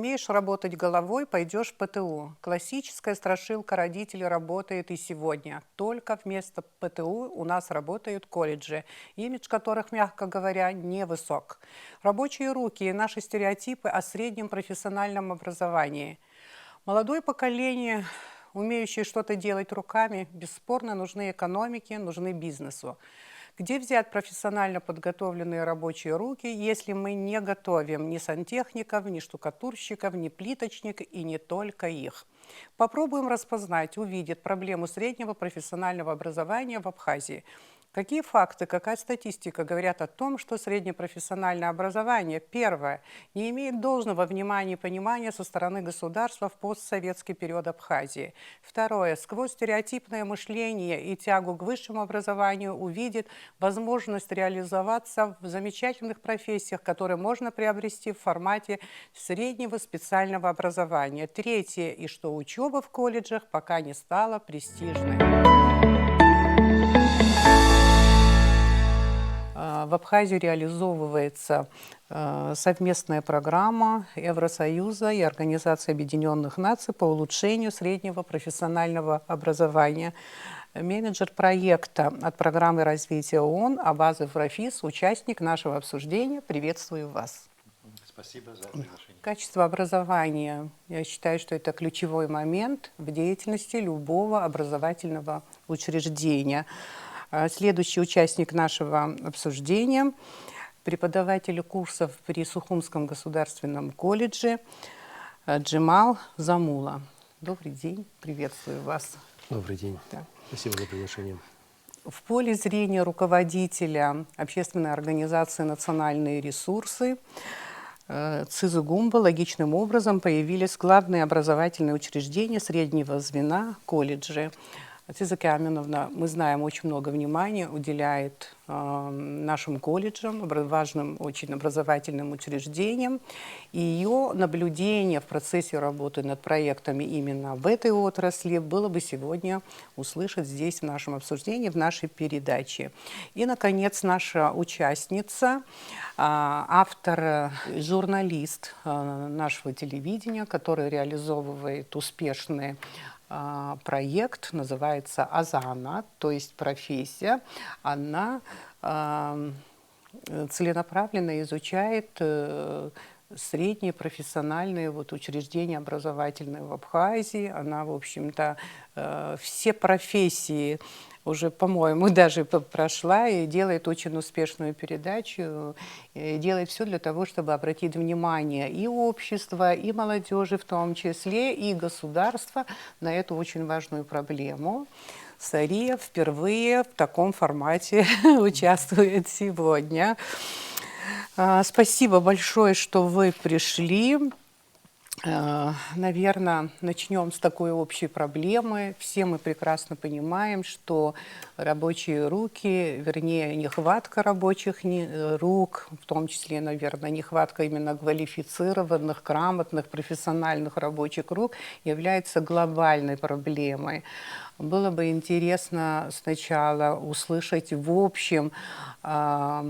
умеешь работать головой, пойдешь в ПТУ. Классическая страшилка родителей работает и сегодня. Только вместо ПТУ у нас работают колледжи, имидж которых, мягко говоря, невысок. Рабочие руки и наши стереотипы о среднем профессиональном образовании. Молодое поколение, умеющее что-то делать руками, бесспорно нужны экономике, нужны бизнесу. Где взять профессионально подготовленные рабочие руки, если мы не готовим ни сантехников, ни штукатурщиков, ни плиточников и не только их? Попробуем распознать, увидеть проблему среднего профессионального образования в Абхазии. Какие факты, какая статистика говорят о том, что среднепрофессиональное образование, первое, не имеет должного внимания и понимания со стороны государства в постсоветский период Абхазии? Второе, сквозь стереотипное мышление и тягу к высшему образованию увидит возможность реализоваться в замечательных профессиях, которые можно приобрести в формате среднего специального образования. Третье, и что учеба в колледжах пока не стала престижной. В Абхазии реализовывается совместная программа Евросоюза и Организации Объединенных Наций по улучшению среднего профессионального образования. Менеджер проекта от программы развития ООН Абазов Рафис, участник нашего обсуждения. Приветствую вас. Спасибо за приглашение. Качество образования. Я считаю, что это ключевой момент в деятельности любого образовательного учреждения. Следующий участник нашего обсуждения – преподаватель курсов при Сухумском государственном колледже Джемал Замула. Добрый день, приветствую вас. Добрый день. Да. Спасибо за приглашение. В поле зрения руководителя общественной организации «Национальные ресурсы» ЦИЗУГУМБа логичным образом появились главные образовательные учреждения среднего звена колледжи. Циза Каменовна, мы знаем, очень много внимания уделяет нашим колледжам, важным очень образовательным учреждениям. И ее наблюдение в процессе работы над проектами именно в этой отрасли было бы сегодня услышать здесь, в нашем обсуждении, в нашей передаче. И, наконец, наша участница, автор, журналист нашего телевидения, который реализовывает успешные проект, называется Азана, то есть профессия. Она целенаправленно изучает средние профессиональные учреждения образовательные в Абхазии. Она, в общем-то, все профессии уже, по-моему, даже прошла и делает очень успешную передачу, и делает все для того, чтобы обратить внимание и общества, и молодежи в том числе, и государства на эту очень важную проблему. Сария впервые в таком формате участвует сегодня. Спасибо большое, что вы пришли. Наверное, начнем с такой общей проблемы. Все мы прекрасно понимаем, что рабочие руки, вернее, нехватка рабочих рук, в том числе, наверное, нехватка именно квалифицированных, грамотных, профессиональных рабочих рук является глобальной проблемой. Было бы интересно сначала услышать в общем о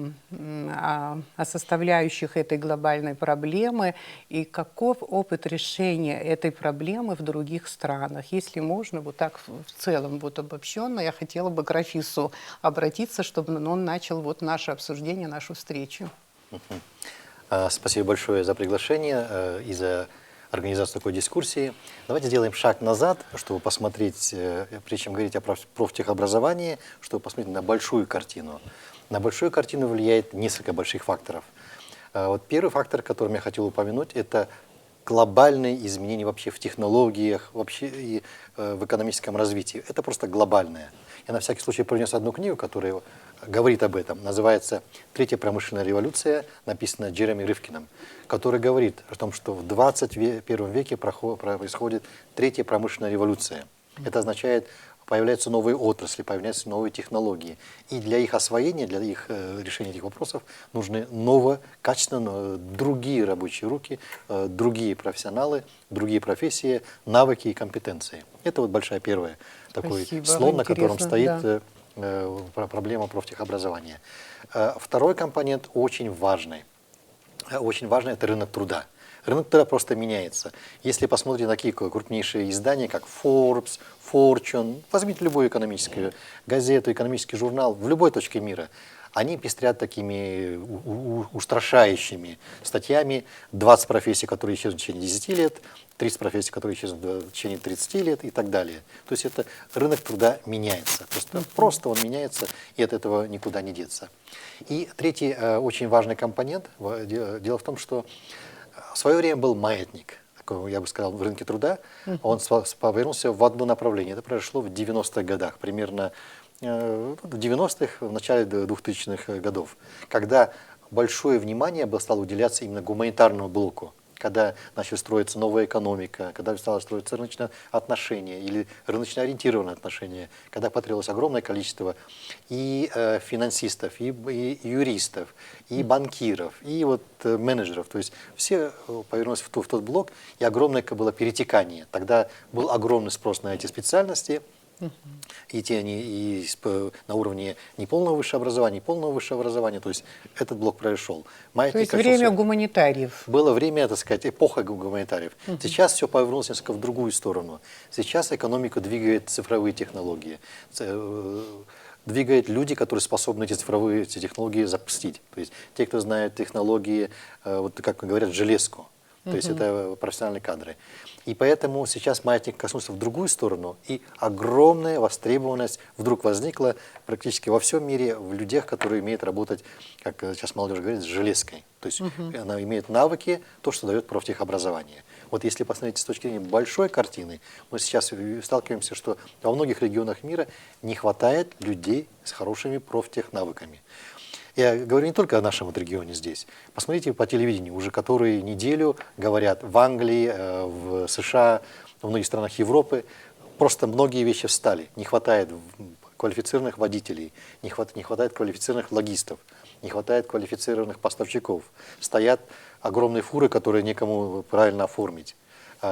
составляющих этой глобальной проблемы и каков опыт решения этой проблемы в других странах. Если можно, вот так в целом обобщенно, я хотела бы к Рафису обратиться, чтобы он начал наше обсуждение, нашу встречу. Спасибо большое за приглашение и за организацию такой дискуссии. Давайте сделаем шаг назад, чтобы посмотреть, прежде чем говорить о профтехобразовании, чтобы посмотреть на большую картину. На большую картину влияет несколько больших факторов. Первый фактор, который я хотел упомянуть, это глобальные изменения вообще в технологиях, вообще и в экономическом развитии. Это просто глобальное. Я на всякий случай принес одну книгу, которая говорит об этом. Называется «Третья промышленная революция», написана Джереми Ривкиным, который говорит о том, что в 21 веке происходит третья промышленная революция. Это означает, появляются новые отрасли, появляются новые технологии. И для их освоения, для их решения этих вопросов нужны качественно другие рабочие руки, другие профессионалы, другие профессии, навыки и компетенции. Это большая первая такой слон, на котором стоит проблема профтехобразования. Второй компонент очень важный. очень важно, это рынок труда. Рынок труда просто меняется. Если посмотреть на такие крупнейшие издания, как Forbes, Fortune, возьмите любую экономическую газету, экономический журнал в любой точке мира, они пестрят такими устрашающими статьями: 20 профессий, которые исчезнут в течение 10 лет, 30 профессий, которые исчезнут в течение 30 лет и так далее. То есть это рынок труда меняется. Просто он меняется, и от этого никуда не деться. И третий очень важный компонент, дело в том, что в свое время был маятник, такой, я бы сказал, в рынке труда. Он повернулся в одно направление. Это произошло в 90-х годах, примерно в 90-х, в начале 2000-х годов, когда большое внимание стало уделяться именно гуманитарному блоку, когда начала строиться новая экономика, когда стало строиться рыночные отношения или рыночно ориентированные отношения, когда потребовалось огромное количество и финансистов, и юристов, и банкиров, и вот менеджеров. То есть все повернулись в тот блок, и огромное было перетекание. Тогда был огромный спрос на эти специальности. И те они и на уровне неполного высшего образования, и полного высшего образования. То есть этот блок произошел. То есть время гуманитариев. Было время, так сказать, эпоха гуманитариев. Сейчас все повернулось несколько в другую сторону. Сейчас экономику двигают цифровые технологии. Двигают люди, которые способны эти технологии запустить. То есть те, кто знает технологии, вот как говорят, железку. То есть это профессиональные кадры. И поэтому сейчас маятник коснулся в другую сторону, и огромная востребованность вдруг возникла практически во всем мире в людях, которые умеют работать, как сейчас молодежь говорит, с железкой. То есть она имеет навыки, то, что дает профтехобразование. Вот если посмотреть с точки зрения большой картины, мы сейчас сталкиваемся, что во многих регионах мира не хватает людей с хорошими профтехнавыками. Я говорю не только о нашем вот регионе здесь. Посмотрите по телевидению, уже которые неделю говорят в Англии, в США, во многих странах Европы. Просто многие вещи встали. Не хватает квалифицированных водителей, не хватает квалифицированных логистов, не хватает квалифицированных поставщиков. Стоят огромные фуры, которые некому правильно оформить.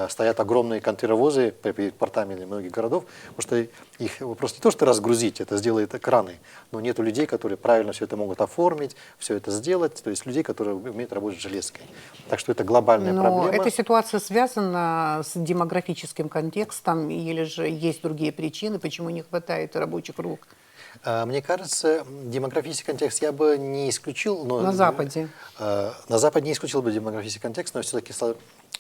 Стоят огромные контейнеровозы перед портами многих городов, потому что их просто не то, что разгрузить, это сделают экраны, но нет людей, которые правильно все это могут оформить, все это сделать, то есть людей, которые умеют работать с железкой. Так что это глобальная проблема. Но эта ситуация связана с демографическим контекстом, или же есть другие причины, почему не хватает рабочих рук? Мне кажется, демографический контекст я бы не исключил. Но, на Западе? На Западе не исключил бы демографический контекст, но все-таки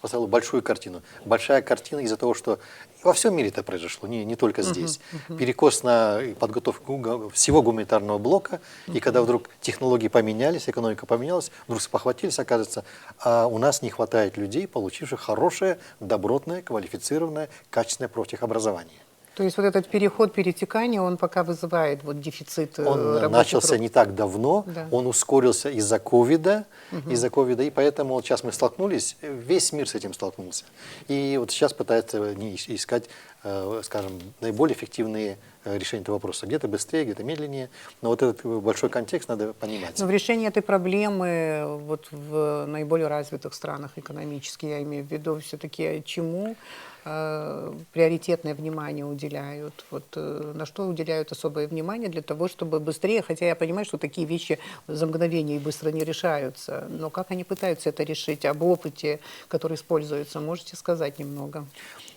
поставил большую картину. Большая картина из-за того, что во всем мире это произошло, не только здесь. Перекос на подготовку всего гуманитарного блока, и когда вдруг технологии поменялись, экономика поменялась, вдруг спохватились, оказывается, у нас не хватает людей, получивших хорошее, добротное, квалифицированное, качественное профтехобразование. То есть вот этот переход, перетекание, он пока вызывает вот дефицит Он рабочих начался рук. не так давно, Да. он ускорился из-за ковида, и поэтому вот сейчас мы столкнулись, весь мир с этим столкнулся. И вот сейчас пытаются искать, скажем, наиболее эффективные решения этого вопроса. Где-то быстрее, где-то медленнее, но вот этот большой контекст надо понимать. Но в решении этой проблемы вот в наиболее развитых странах экономически, я имею в виду, все-таки чему приоритетное внимание уделяют, вот, на что уделяют особое внимание для того, чтобы быстрее, хотя я понимаю, что такие вещи за мгновение и быстро не решаются, но как они пытаются это решить, об опыте, который используется, можете сказать немного?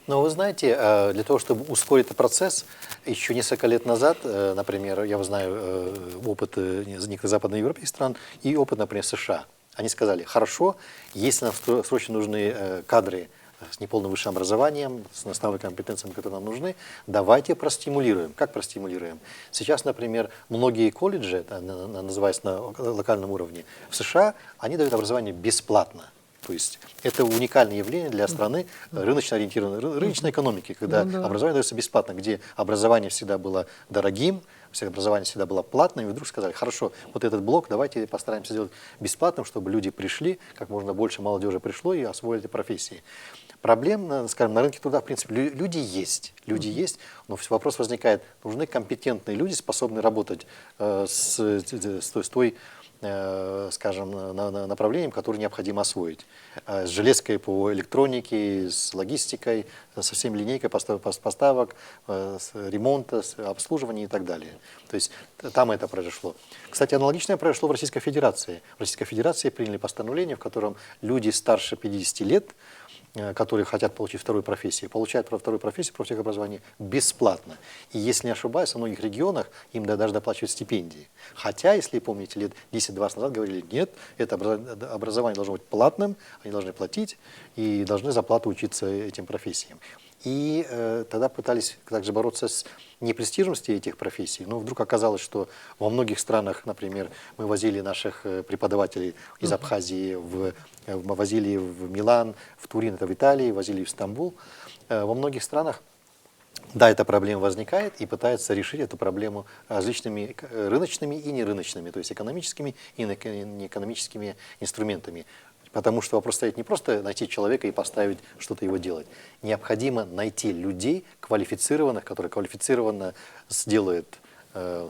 Но вы знаете, для того, чтобы ускорить этот процесс, еще несколько лет назад, например, я знаю опыт некоторых западноевропейских стран и опыт, например, США. Они сказали: хорошо, если нам срочно нужны кадры с неполным высшим образованием, с наставными компетенциями, которые нам нужны, давайте простимулируем. Как простимулируем? Сейчас, например, многие колледжи, это называется на локальном уровне, в США, они дают образование бесплатно. То есть это уникальное явление для страны рыночно ориентированной, рыночной экономики, когда образование дается бесплатно, где образование всегда было дорогим, образование всегда было платным, и вдруг сказали: хорошо, вот этот блок давайте постараемся сделать бесплатным, чтобы люди пришли, как можно больше молодежи пришло и освоили эти профессии. Проблем, скажем, на рынке труда, в принципе, люди есть, но вопрос возникает: нужны компетентные люди, способные работать с той скажем, направлениям, которые необходимо освоить. С железкой по электронике, с логистикой, со всеми линейкой поставок, с ремонта, с обслуживания и так далее. То есть там это произошло. Кстати, аналогичное произошло в Российской Федерации. В Российской Федерации приняли постановление, в котором люди старше 50 лет, которые хотят получить вторую профессию, получают вторую профессию профтехобразования бесплатно. И если не ошибаюсь, в многих регионах им даже доплачивают стипендии. Хотя, если помните, лет 10-20 назад говорили, нет, это образование должно быть платным, они должны платить и должны за плату учиться этим профессиям. И тогда пытались также бороться с непрестижностью этих профессий. Но вдруг оказалось, что во многих странах, например, мы возили наших преподавателей из Абхазии, возили в Милан, в Турин, это в Италии, возили в Стамбул. Во многих странах, да, эта проблема возникает, и пытаются решить эту проблему различными рыночными и нерыночными, то есть экономическими и неэкономическими инструментами. Потому что вопрос стоит не просто найти человека и поставить что-то его делать. Необходимо найти людей квалифицированных, которые квалифицированно сделают,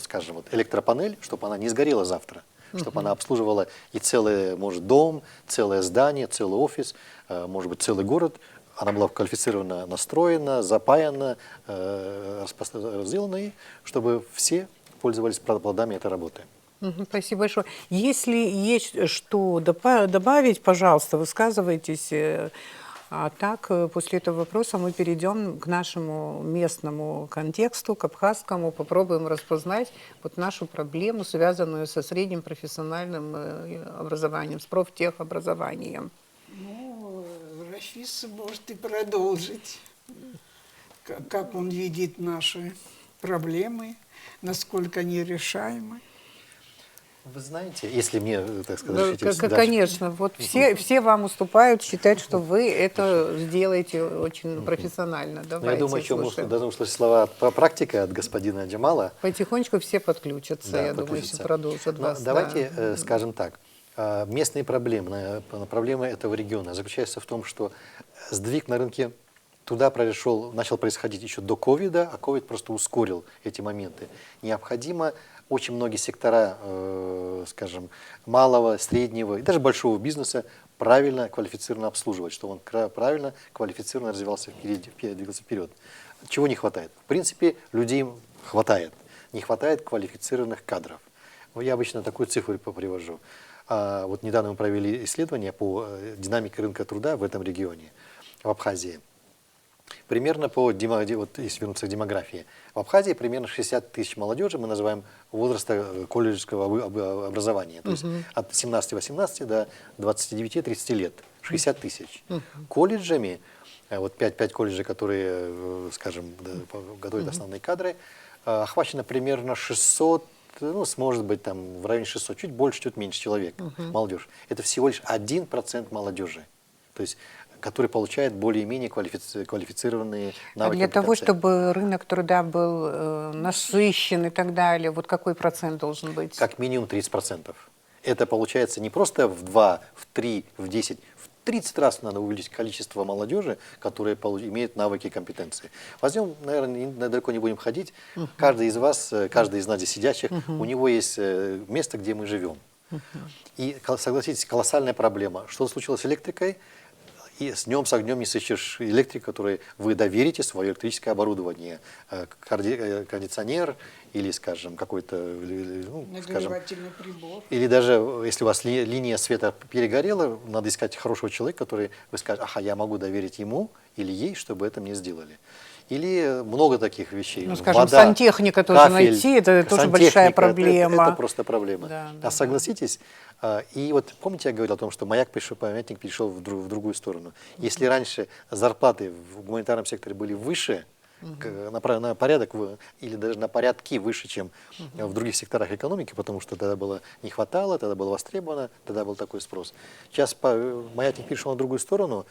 скажем, вот электропанель, чтобы она не сгорела завтра, чтобы она обслуживала и целый, может, дом, целое здание, целый офис, может быть, целый город. Она была квалифицированно настроена, запаяна, сделана, и чтобы все пользовались плодами этой работы. Спасибо большое. Если есть что добавить, пожалуйста, высказывайтесь. А так, после этого вопроса мы перейдем к нашему местному контексту, к абхазскому, попробуем распознать вот нашу проблему, связанную со средним профессиональным образованием, с профтехобразованием. Ну, Рафис может и продолжить, как он видит наши проблемы, насколько они решаемы. Вы знаете, если мне, так сказать, конечно, вот все вам уступают считать, что вы это сделаете очень профессионально. Но я думаю, еще должны услышать слова практика от господина Джамала. Потихонечку все подключатся, Да, я думаю, еще продолжат вас. Давайте скажем так. Местные проблемы, проблемы этого региона заключаются в том, что сдвиг на рынке туда начал происходить еще до ковида, а ковид просто ускорил эти моменты. Необходимо очень многие сектора, скажем, малого, среднего и даже большого бизнеса правильно, квалифицированно обслуживать, чтобы он правильно, квалифицированно развивался двигался вперед. Чего не хватает? В принципе, людей хватает. Не хватает квалифицированных кадров. Я обычно такую цифру привожу. Вот недавно мы провели исследование по динамике рынка труда в этом регионе, в Абхазии. Примерно вот если вернуться к демографии, в Абхазии примерно 60 тысяч молодежи мы называем возраста колледжского образования, то есть от 17-18 до 29-30 лет, 60 тысяч. Колледжами, вот 5 колледжей, которые, скажем, готовят основные кадры, охвачено примерно 600, ну, может быть, там в районе 600, чуть больше, чуть меньше человек, молодежь. Это всего лишь 1% молодежи. То есть который получает более-менее квалифицированные навыки. А для того, чтобы рынок труда был насыщен и так далее, вот какой процент должен быть? Как минимум 30%. Это получается не просто в 2, в 3, в 10, в 30 раз надо увеличить количество молодежи, которые имеют навыки и компетенции. Возьмем, наверное, далеко не будем ходить. Каждый из вас, каждый из нас здесь сидящих, у него есть место, где мы живем. И, согласитесь, колоссальная проблема. Что случилось с электрикой? И с днем, с огнем не сыщешь электрик, который вы доверите свое электрическое оборудование, кондиционер или, скажем, какой-то, ну, Нагревательный прибор. Или даже, если у вас линия света перегорела, надо искать хорошего человека, который, вы скажете, ага, я могу доверить ему или ей, чтобы это мне сделали. Или много таких вещей. Ну, скажем, вода, сантехника тоже кафель, найти, это тоже большая проблема. Это просто проблема. Да, согласитесь, и вот помните, я говорил о том, что памятник перешел в другую сторону. Если раньше зарплаты в гуманитарном секторе были выше, на порядок или даже на порядки выше, чем в других секторах экономики, потому что тогда было не хватало, тогда было востребовано, тогда был такой спрос. Сейчас маятник перешел на другую сторону.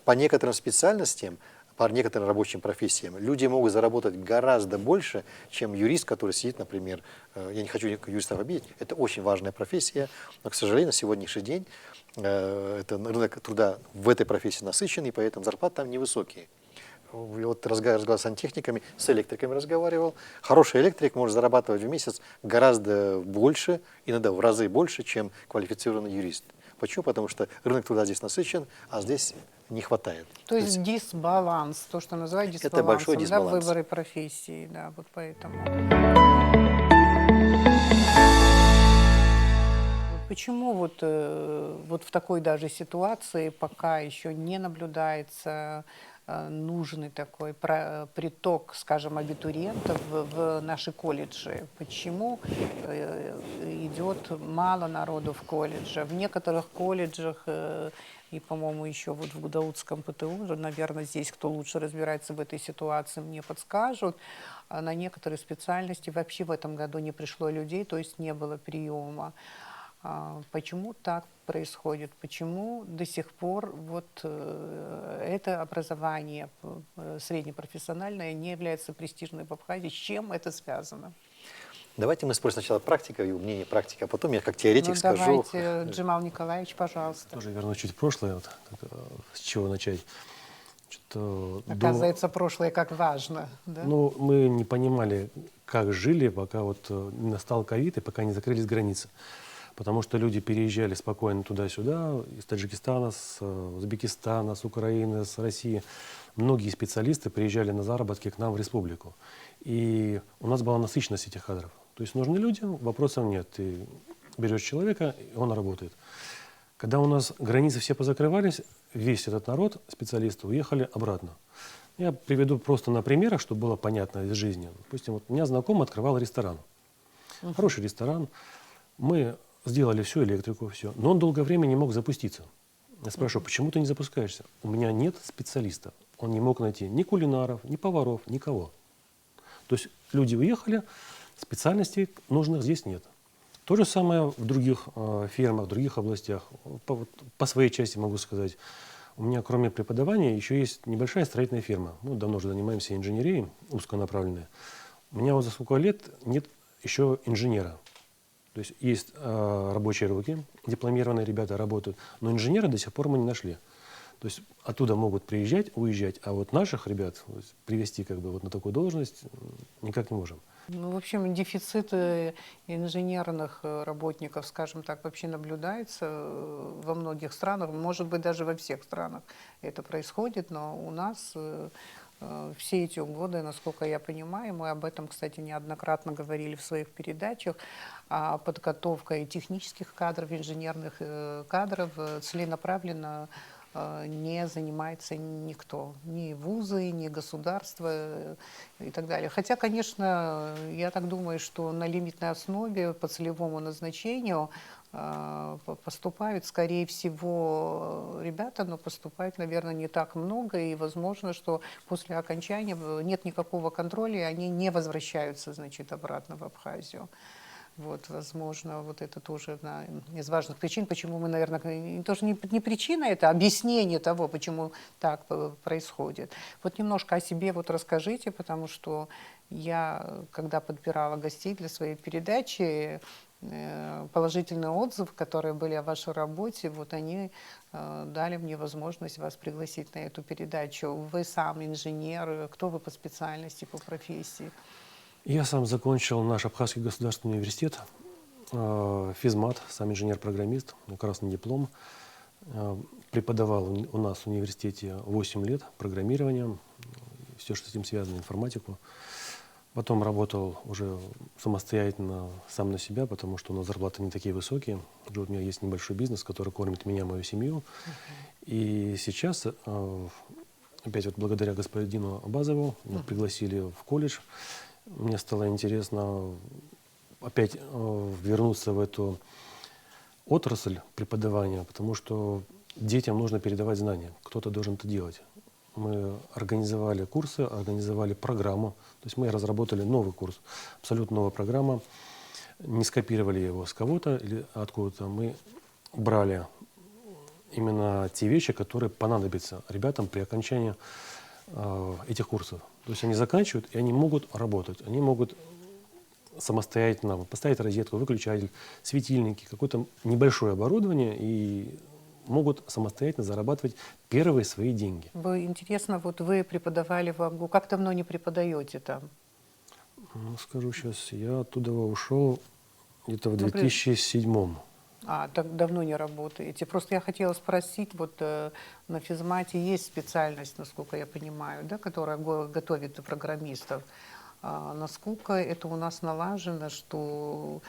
По некоторым специальностям, по некоторым рабочим профессиям люди могут заработать гораздо больше, чем юрист, который сидит, например, я не хочу юристов обидеть, это очень важная профессия, но, к сожалению, на сегодняшний день рынок труда в этой профессии насыщенный, поэтому зарплаты там невысокие. вот ты разговаривал с сантехниками, с электриками разговаривал. Хороший электрик может зарабатывать в месяц гораздо больше, иногда в разы больше, чем квалифицированный юрист. Почему? Потому что рынок труда здесь насыщен, а здесь не хватает. То есть дисбаланс, то, что называют дисбалансом, это большой да, в дисбаланс. выборе профессии, да, вот поэтому. Почему вот в такой даже ситуации пока еще не наблюдается нужный такой приток, скажем, абитуриентов в наши колледжи? Почему идет мало народу в колледже? В некоторых колледжах и, по-моему, еще вот в Гудаутском ПТУ, наверное, здесь кто лучше разбирается в этой ситуации, мне подскажут, на некоторые специальности вообще в этом году не пришло людей, то есть не было приема. Почему так происходит? Почему до сих пор вот это образование среднепрофессиональное не является престижным в Абхазии? С чем это связано? Давайте мы спросим сначала практика и мнение практика, а потом я как теоретик скажу. Давайте, Джемал Николаевич, пожалуйста. Тоже вернусь чуть в прошлое, вот, с чего начать. Оказывается, прошлое как важно. Да? Ну, мы не понимали, как жили, пока вот не настал ковид и пока не закрылись границы. Потому что люди переезжали спокойно туда-сюда, из Таджикистана, с Узбекистана, с Украины, с России. Многие специалисты приезжали на заработки к нам в республику. И у нас была насыщенность этих кадров. То есть нужны люди, вопросов нет. Ты берешь человека, и он работает. Когда у нас границы все позакрывались, весь этот народ, специалисты, уехали обратно. Я приведу просто на примерах, чтобы было понятно из жизни. Допустим, вот у меня знакомый открывал ресторан. Хороший ресторан. Мы сделали всю электрику, все. Но он долгое время не мог запуститься. Я спрашиваю, почему ты не запускаешься? У меня нет специалистов. Он не мог найти ни кулинаров, ни поваров, никого. То есть люди уехали, специальностей нужных здесь нет. То же самое в других фирмах, в других областях. По своей части могу сказать. У меня кроме преподавания еще есть небольшая строительная фирма. Мы давно уже занимаемся инженерией, узконаправленной. У меня вот за сколько лет нет еще инженера. То есть есть рабочие руки, дипломированные ребята работают, но инженера до сих пор мы не нашли. То есть оттуда могут приезжать, уезжать, а вот наших ребят привести как бы вот на такую должность никак не можем. Ну, в общем, дефицит инженерных работников, скажем так, вообще наблюдается во многих странах, может быть, даже во всех странах это происходит, но у нас все эти годы, насколько я понимаю, мы об этом, кстати, неоднократно говорили в своих передачах, подготовка и технических кадров, инженерных кадров целенаправленно не занимается никто, ни вузы, ни государство и так далее. Хотя, конечно, я так думаю, что на лимитной основе по целевому назначению поступают, скорее всего, ребята, но поступает, наверное, не так много, и возможно, что после окончания нет никакого контроля, и они не возвращаются, значит, обратно в Абхазию. Вот, возможно, вот это тоже одна из важных причин, почему мы, наверное, тоже не причина, это объяснение того, почему так происходит. Вот немножко о себе вот расскажите, потому что я, когда подбирала гостей для своей передачи, положительные отзывы, которые были о вашей работе, вот они дали мне возможность вас пригласить на эту передачу. Вы сам инженер, кто вы по специальности, по профессии? Я сам закончил наш Абхазский государственный университет, физмат, сам инженер-программист, красный диплом. Преподавал у нас в университете 8 лет программирование, все, что с этим связано, информатику. Потом работал уже самостоятельно, сам на себя, потому что у нас зарплаты не такие высокие. Уже у меня есть небольшой бизнес, который кормит меня, мою семью. И сейчас, опять вот благодаря господину Абазову, меня пригласили в колледж. Мне стало интересно опять вернуться в эту отрасль преподавания, потому что детям нужно передавать знания, кто-то должен это делать. Мы организовали курсы, организовали программу, то есть мы разработали новый курс, абсолютно новая программа, не скопировали его с кого-то или откуда-то, мы брали именно те вещи, которые понадобятся ребятам при окончании этих курсов. То есть они заканчивают, и они могут работать, они могут самостоятельно поставить розетку, выключатель, светильники, какое-то небольшое оборудование и могут самостоятельно зарабатывать первые свои деньги. Интересно, вот вы преподавали в АГУ. Как давно не преподаете там? Ну, скажу сейчас, я оттуда ушел где-то в Ну, 2007. Так давно не работаете. Просто я хотела спросить, вот на физмате есть специальность, насколько я понимаю, да, которая готовит программистов. Насколько это у нас налажено, что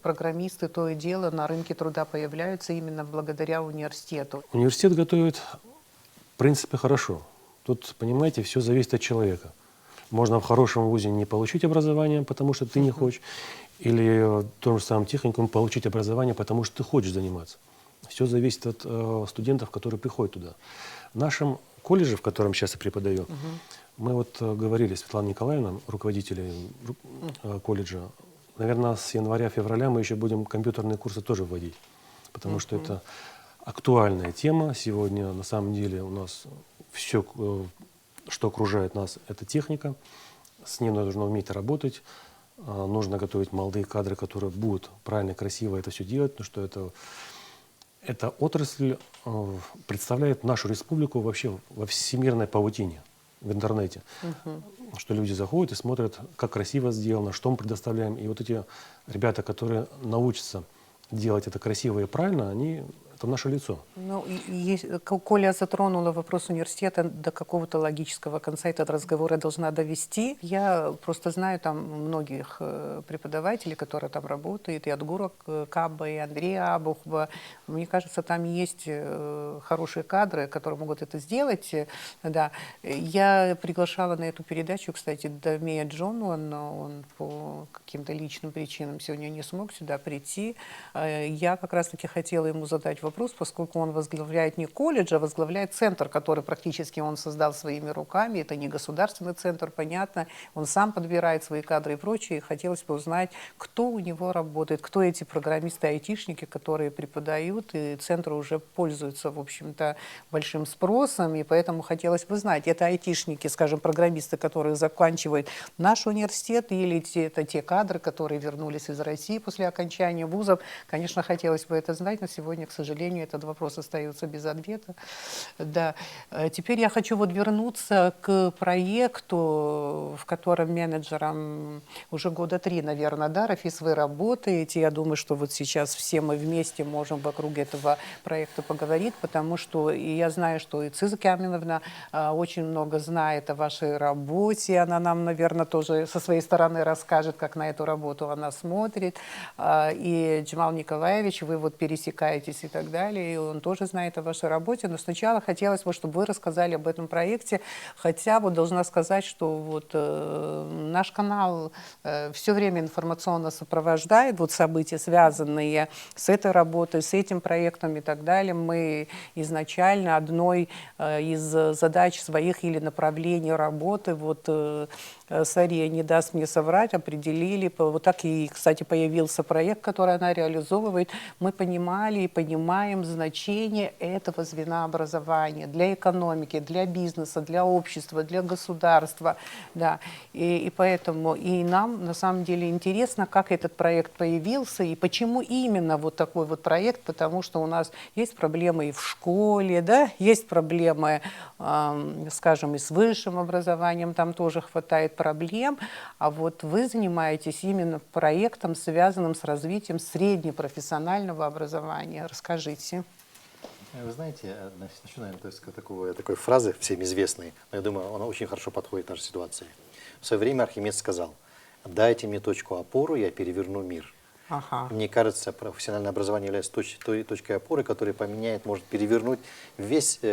программисты то и дело на рынке труда появляются именно благодаря университету? Университет готовит, в принципе, хорошо. Тут, понимаете, все зависит от человека. Можно в хорошем вузе не получить образование, потому что ты не хочешь, или в том же самом техникуме получить образование, потому что ты хочешь заниматься. Все зависит от студентов, которые приходят туда. В нашем колледже, в котором сейчас я преподаю, мы вот говорили с Светланой Николаевной, руководителем колледжа, наверное, с января-февраля мы еще будем компьютерные курсы тоже вводить, потому что это актуальная тема. Сегодня на самом деле у нас все, что окружает нас, это техника. С ней нужно уметь работать. Нужно готовить молодые кадры, которые будут правильно, красиво это все делать, потому что эта отрасль представляет нашу республику вообще во всемирной паутине в интернете. Что люди заходят и смотрят, как красиво сделано, что мы предоставляем. И вот эти ребята, которые научатся делать это красиво и правильно, это наше лицо. Ну, Коля затронула вопрос университета, до какого-то логического конца этот разговор я должна довести. Я просто знаю там многих преподавателей, которые там работают, и от Гура Каба, и Андрея Абухова. Мне кажется, там есть хорошие кадры, которые могут это сделать. Да. Я приглашала на эту передачу, кстати, Дамея Джону, но он по каким-то личным причинам сегодня не смог сюда прийти. Я как раз-таки хотела ему задать вопрос, поскольку он возглавляет не колледж, а возглавляет центр, который практически он создал своими руками. Это не государственный центр, понятно. Он сам подбирает свои кадры и прочее. И хотелось бы узнать, кто у него работает, кто эти программисты-айтишники, которые преподают, и центр уже пользуется, в общем-то, большим спросом. И поэтому хотелось бы знать, это айтишники, скажем, программисты, которые заканчивают наш университет, или это те кадры, которые вернулись из России после окончания вузов. Конечно, хотелось бы это знать, но сегодня, к сожалению, этот вопрос остается без ответа. Да. Теперь я хочу вот вернуться к проекту, в котором менеджером уже года 3, наверное, да, Рафис, вы работаете. Я думаю, что вот сейчас все мы вместе можем вокруг этого проекта поговорить, потому что и я знаю, что и Циза Каменовна очень много знает о вашей работе. Она нам, наверное, тоже со своей стороны расскажет, как на эту работу она смотрит. И Джамал Николаевич, вы вот пересекаетесь и так далее, и он тоже знает о вашей работе. Но сначала хотелось бы, чтобы вы рассказали об этом проекте, хотя вот должна сказать, что вот наш канал все время информационно сопровождает вот события, связанные с этой работой, с этим проектом и так далее. Мы изначально одной из задач своих или направлений работы, вот Сария не даст мне соврать, определили, вот так и, кстати, появился проект, который она реализовывает. Мы понимали и понимаем значение этого звена образования для экономики, для бизнеса, для общества, для государства. Да. И поэтому и нам на самом деле интересно, как этот проект появился и почему именно вот такой вот проект, потому что у нас есть проблемы и в школе, да, есть проблемы, скажем, и с высшим образованием, там тоже хватает проблем, а вот вы занимаетесь именно проектом, связанным с развитием среднепрофессионального образования. Расскажите. Вы знаете, начну, наверное, такой фразы всем известной, но я думаю, она очень хорошо подходит к нашей ситуации. В свое время Архимед сказал: «Дайте мне точку опору, я переверну мир». Ага. Мне кажется, профессиональное образование является той точкой опоры, которая поменяет, может перевернуть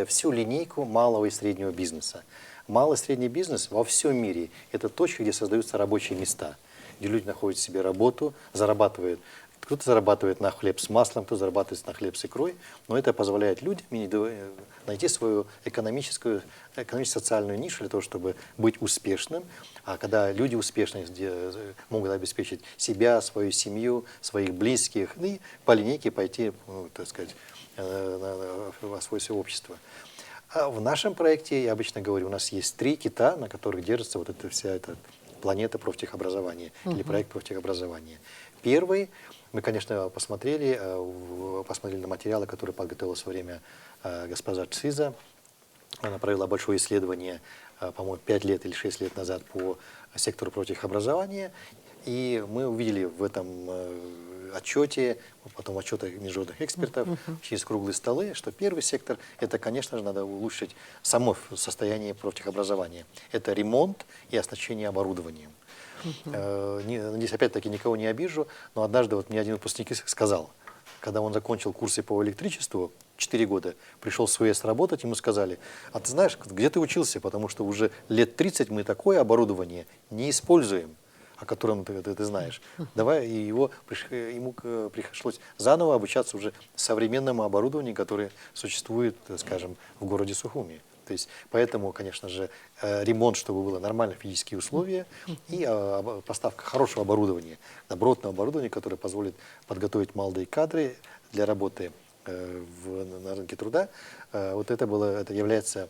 всю линейку малого и среднего бизнеса. Малый и средний бизнес во всем мире – это точка, где создаются рабочие места, где люди находят себе работу, зарабатывают. Кто-то зарабатывает на хлеб с маслом, кто-то зарабатывает на хлеб с икрой, но это позволяет людям найти свою экономическую, социальную нишу для того, чтобы быть успешным. А когда люди успешные могут обеспечить себя, свою семью, своих близких, и по линейке пойти, так сказать, в свое общество. А в нашем проекте, я обычно говорю, у нас есть 3 кита, на которых держится вся эта планета профтехобразования или проект профтехобразования. Первый Мы, конечно, посмотрели на материалы, которые подготовила в свое время госпожа Циза. Она провела большое исследование, по-моему, 5 лет или 6 лет назад по сектору профтехобразования. И мы увидели в этом отчете, потом в отчетах международных экспертов, через круглые столы, что первый сектор, это, конечно же, надо улучшить само состояние профтехобразования. Это ремонт и оснащение оборудованием. Здесь опять-таки никого не обижу, но однажды вот мне один выпускник сказал, когда он закончил курсы по электричеству, 4 года, пришел в СУЭС работать, ему сказали, а ты знаешь, где ты учился, потому что уже лет 30 мы такое оборудование не используем, о котором ты знаешь. Давай, и ему пришлось заново обучаться уже современному оборудованию, которое существует, скажем, в городе Сухуми. То есть, поэтому, конечно же, ремонт, чтобы было нормальные физические условия и поставка хорошего оборудования, добротного оборудования, которое позволит подготовить молодые кадры для работы на рынке труда, вот это является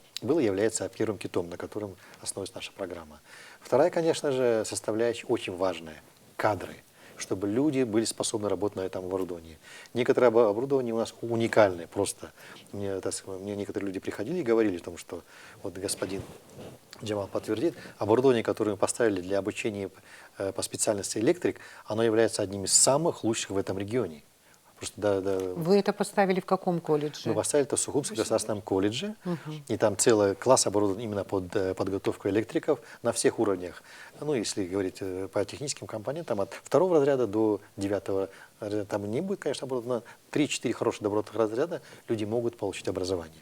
первым китом, на котором основывается наша программа. Вторая, конечно же, составляющая очень важная – кадры, чтобы люди были способны работать на этом оборудовании. Некоторое оборудование у нас уникальное просто. Мне некоторые люди приходили и говорили о том, что вот господин Джамал подтвердит, оборудование, которое мы поставили для обучения по специальности электрик, оно является одним из самых лучших в этом регионе. Вы это поставили в каком колледже? Мы поставили это в Сухумском государственном колледже, и там целый класс оборудован именно под подготовку электриков на всех уровнях. Ну, если говорить по техническим компонентам, от 2-го разряда до 9-го разряда, там не будет, конечно, оборудовано, 3-4 хороших добротных разряда люди могут получить образование.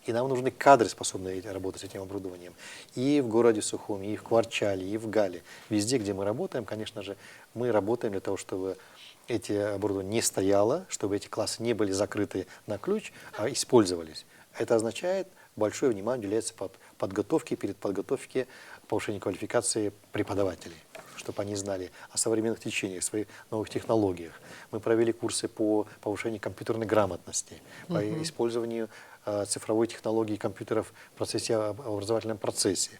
И нам нужны кадры, способные работать с этим оборудованием. И в городе Сухуми, и в Кварчале, и в Гале. Везде, где мы работаем, конечно же, мы работаем для того, чтобы эти оборудования не стояло, чтобы эти классы не были закрыты на ключ, а использовались. Это означает, большое внимание уделяется подготовке, перед подготовкой повышения квалификации преподавателей, чтобы они знали о современных течениях, своих новых технологиях. Мы провели курсы по повышению компьютерной грамотности, по использованию цифровой технологии компьютеров в образовательном процессе.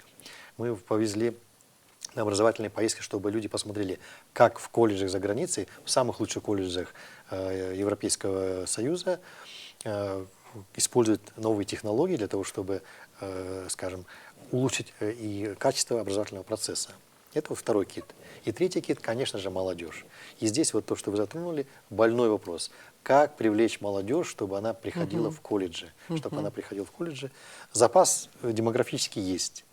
Мы повезли на образовательные поездки, чтобы люди посмотрели, как в колледжах за границей, в самых лучших колледжах Европейского Союза используют новые технологии для того, чтобы, скажем, улучшить и качество образовательного процесса. Это второй кит. И третий кит, конечно же, молодежь. И здесь вот то, что вы затронули, больной вопрос. Как привлечь молодежь, чтобы она приходила в колледжи? Чтобы она приходила в колледжи. Запас демографический есть.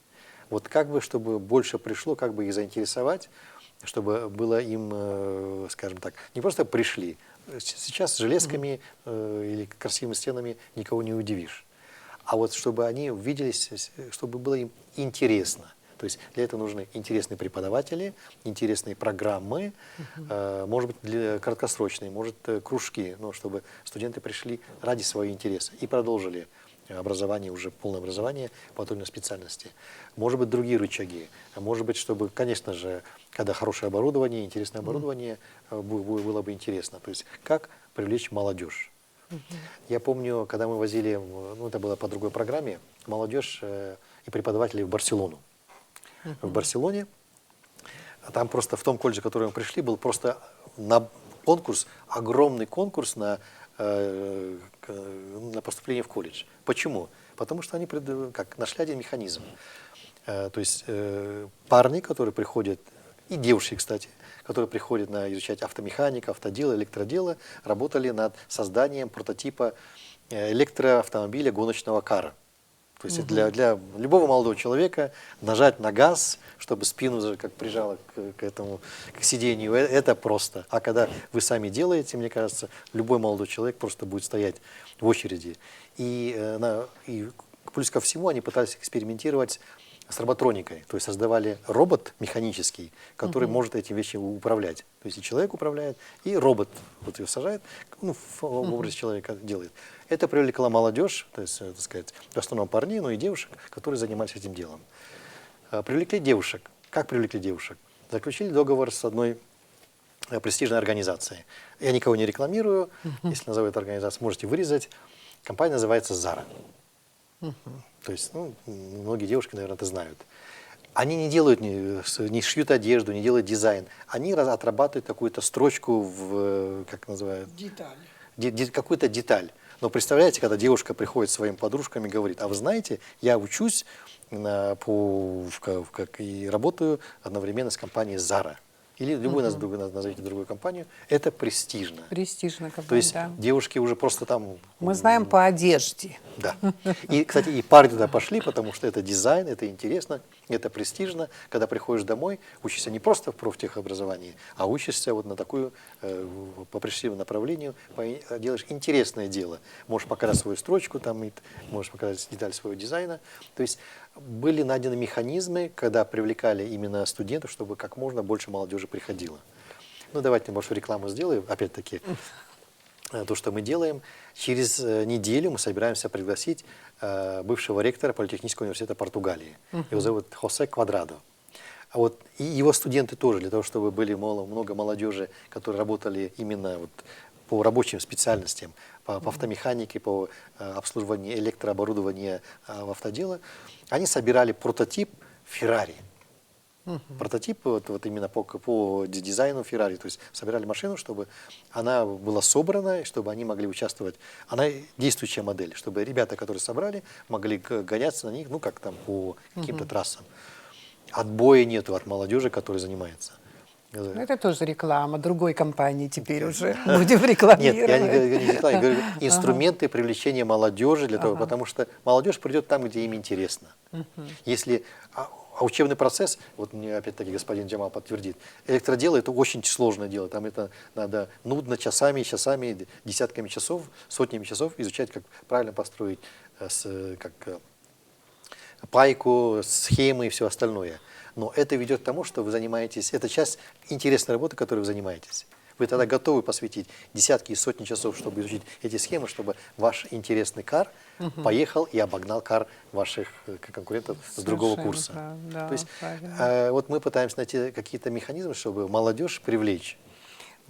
Вот как бы, чтобы больше пришло, как бы их заинтересовать, чтобы было им, скажем так, не просто пришли. Сейчас железками или красивыми стенами никого не удивишь. А вот чтобы они увиделись, чтобы было им интересно. То есть для этого нужны интересные преподаватели, интересные программы, может быть, краткосрочные, может, кружки, но чтобы студенты пришли ради своего интереса и продолжили образование, уже полное образование по той или иной специальности. Может быть, другие рычаги. Может быть, чтобы, конечно же, когда хорошее оборудование, интересное оборудование, было бы интересно. То есть, как привлечь молодежь. Я помню, когда мы возили, ну, это было по другой программе, молодежь и преподавателей в Барселону. В Барселоне, там просто в том колледже, в который мы пришли, был просто конкурс, огромный конкурс на поступление в колледж. Почему? Потому что они нашли один механизм. То есть парни, которые приходят, и девушки, кстати, которые приходят изучать автомеханика, автодело, электродело, работали над созданием прототипа электроавтомобиля гоночного кара. То есть для любого молодого человека нажать на газ, чтобы спину как прижало к сидению, это просто. А когда вы сами делаете, мне кажется, любой молодой человек просто будет стоять в очереди. И плюс ко всему они пытались экспериментировать с роботроникой. То есть создавали робот механический, который может этим вещами управлять. То есть и человек управляет, и робот вот его сажает, ну, в образе человека делает. Это привлекла молодежь, то есть, так сказать, в основном парней, но и девушек, которые занимались этим делом. Привлекли девушек. Как привлекли девушек? Заключили договор с одной престижной организацией. Я никого не рекламирую, если назову эту организацию, можете вырезать. Компания называется «Зара». То есть, ну, многие девушки, наверное, это знают. Они не делают, не шьют одежду, не делают дизайн. Они отрабатывают какую-то строчку в, как называют, Детали. какую-то деталь. Но представляете, когда девушка приходит с своими подружками и говорит, а вы знаете, я учусь и работаю одновременно с компанией Zara. Или любую, назовите другую компанию, это престижно. Престижно, как То бы, есть да. девушки уже просто там... Мы знаем по одежде. Да. И, кстати, и парни туда пошли, потому что это дизайн, это интересно, это престижно. Когда приходишь домой, учишься не просто в профтехобразовании, а учишься вот на такую, по престижному направлению, делаешь интересное дело. Можешь показать свою строчку, там, можешь показать деталь своего дизайна. То есть были найдены механизмы, когда привлекали именно студентов, чтобы как можно больше молодежи приходило. Ну, давайте небольшую рекламу сделаем, опять-таки. То, что мы делаем. Через неделю мы собираемся пригласить бывшего ректора Политехнического университета Португалии. Его зовут Хосе Квадрадо. А вот и его студенты тоже, для того, чтобы были много молодежи, которые работали именно вот по рабочим специальностям, по автомеханике, по обслуживанию электрооборудования в автодело, они собирали прототип Феррари. Прототип вот именно по дизайну Феррари. То есть собирали машину, чтобы она была собрана, чтобы они могли участвовать. Она действующая модель, чтобы ребята, которые собрали, могли гоняться на них, ну как там, по каким-то трассам. Отбоя нету от молодежи, которая занимается. Ну, это тоже реклама другой компании теперь уже. Будем рекламировать. Нет, я не говорю, я говорю инструменты привлечения молодежи, для того, потому что молодежь придет там, где им интересно. Если учебный процесс, вот мне опять-таки господин Джамал подтвердит, электродело это очень сложное дело, там это надо нудно часами, десятками часов, сотнями часов изучать, как правильно построить пайку, схемы и все остальное. Но это ведет к тому, что вы занимаетесь, это часть интересной работы, которой вы занимаетесь. Вы тогда готовы посвятить десятки и сотни часов, чтобы изучить эти схемы, чтобы ваш интересный кар поехал и обогнал кар ваших конкурентов с другого курса. Да, то есть вот мы пытаемся найти какие-то механизмы, чтобы молодежь привлечь.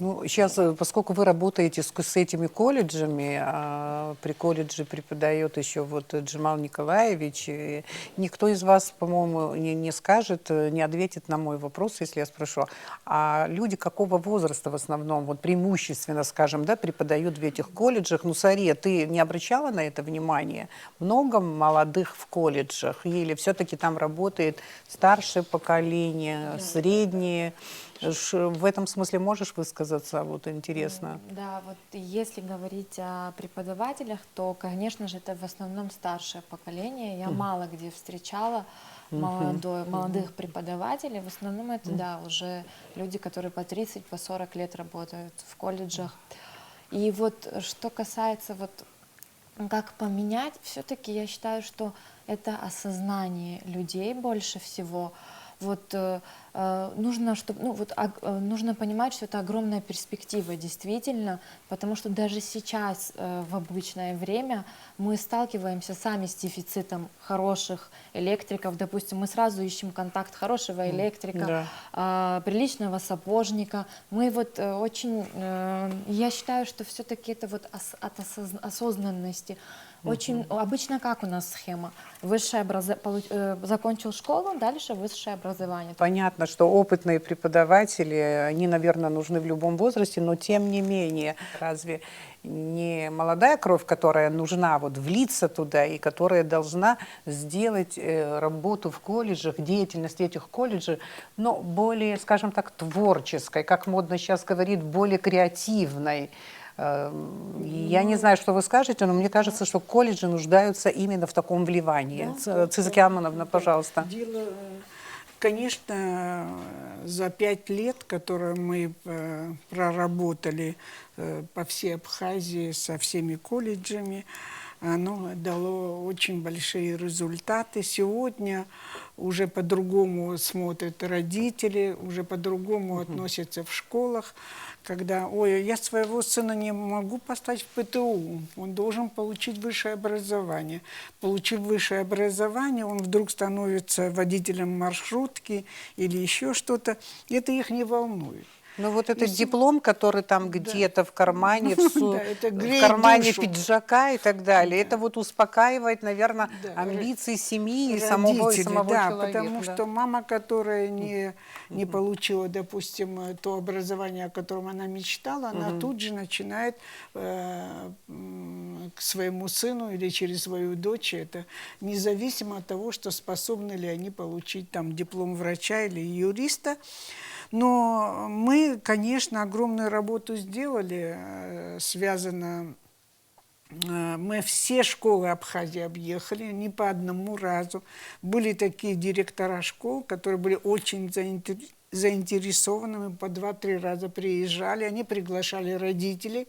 Ну, сейчас, поскольку вы работаете с этими колледжами, при колледже преподает еще вот Джамал Николаевич, и никто из вас, по-моему, не скажет, не ответит на мой вопрос, если я спрошу, а люди какого возраста в основном, вот преимущественно, скажем, да, преподают в этих колледжах? Ну, Сария, ты не обращала на это внимание? Много молодых в колледжах? Или все-таки там работает старшее поколение, среднее? В этом смысле можешь высказаться? Вот интересно. Да, вот если говорить о преподавателях, то, конечно же, это в основном старшее поколение. Я мало где встречала молодых преподавателей. В основном это, да, уже люди, которые по 30, по 40 лет работают в колледжах. И вот что касается вот как поменять, все-таки я считаю, что это осознание людей больше всего. Вот нужно, нужно понимать, что это огромная перспектива, действительно, потому что даже сейчас, в обычное время, мы сталкиваемся сами с дефицитом хороших электриков. Допустим, мы сразу ищем контакт хорошего электрика, приличного сапожника. Мы вот очень, я считаю, что все-таки это вот от осознанности. Очень обычно как у нас схема? Закончил школу, дальше высшее образование. Понятно, что опытные преподаватели, они, наверное, нужны в любом возрасте, но тем не менее, разве не молодая кровь, которая нужна вот влиться туда и которая должна сделать работу в колледжах, деятельность этих колледжей, но более, скажем так, творческой, как модно сейчас говорит, более креативной. Я не знаю, что вы скажете, но мне кажется, что колледжи нуждаются именно в таком вливании. Цизыки Амановна, пожалуйста. Дело, конечно, за 5 лет, которые мы проработали по всей Абхазии со всеми колледжами, оно дало очень большие результаты. Сегодня уже по-другому смотрят родители, уже по-другому относятся в школах, когда, ой, я своего сына не могу поставить в ПТУ, он должен получить высшее образование. Получив высшее образование, он вдруг становится водителем маршрутки или еще что-то. Это их не волнует. Ну вот этот И диплом, который там где-то в кармане, Да, это в греет кармане душу. пиджака и так далее, это вот успокаивает, наверное, Да, амбиции семьи и родители, самого да, человека. потому Да. что мама, которая не получила, допустим, то образование, о котором она мечтала, она тут же начинает к своему сыну или через свою дочь, это независимо от того, что способны ли они получить там диплом врача или юриста. Но мы, конечно, огромную работу сделали, связано. Мы все школы Абхазии объехали, не по одному разу. Были такие директора школ, которые были очень заинтересованы, по 2-3 раза приезжали, они приглашали родителей.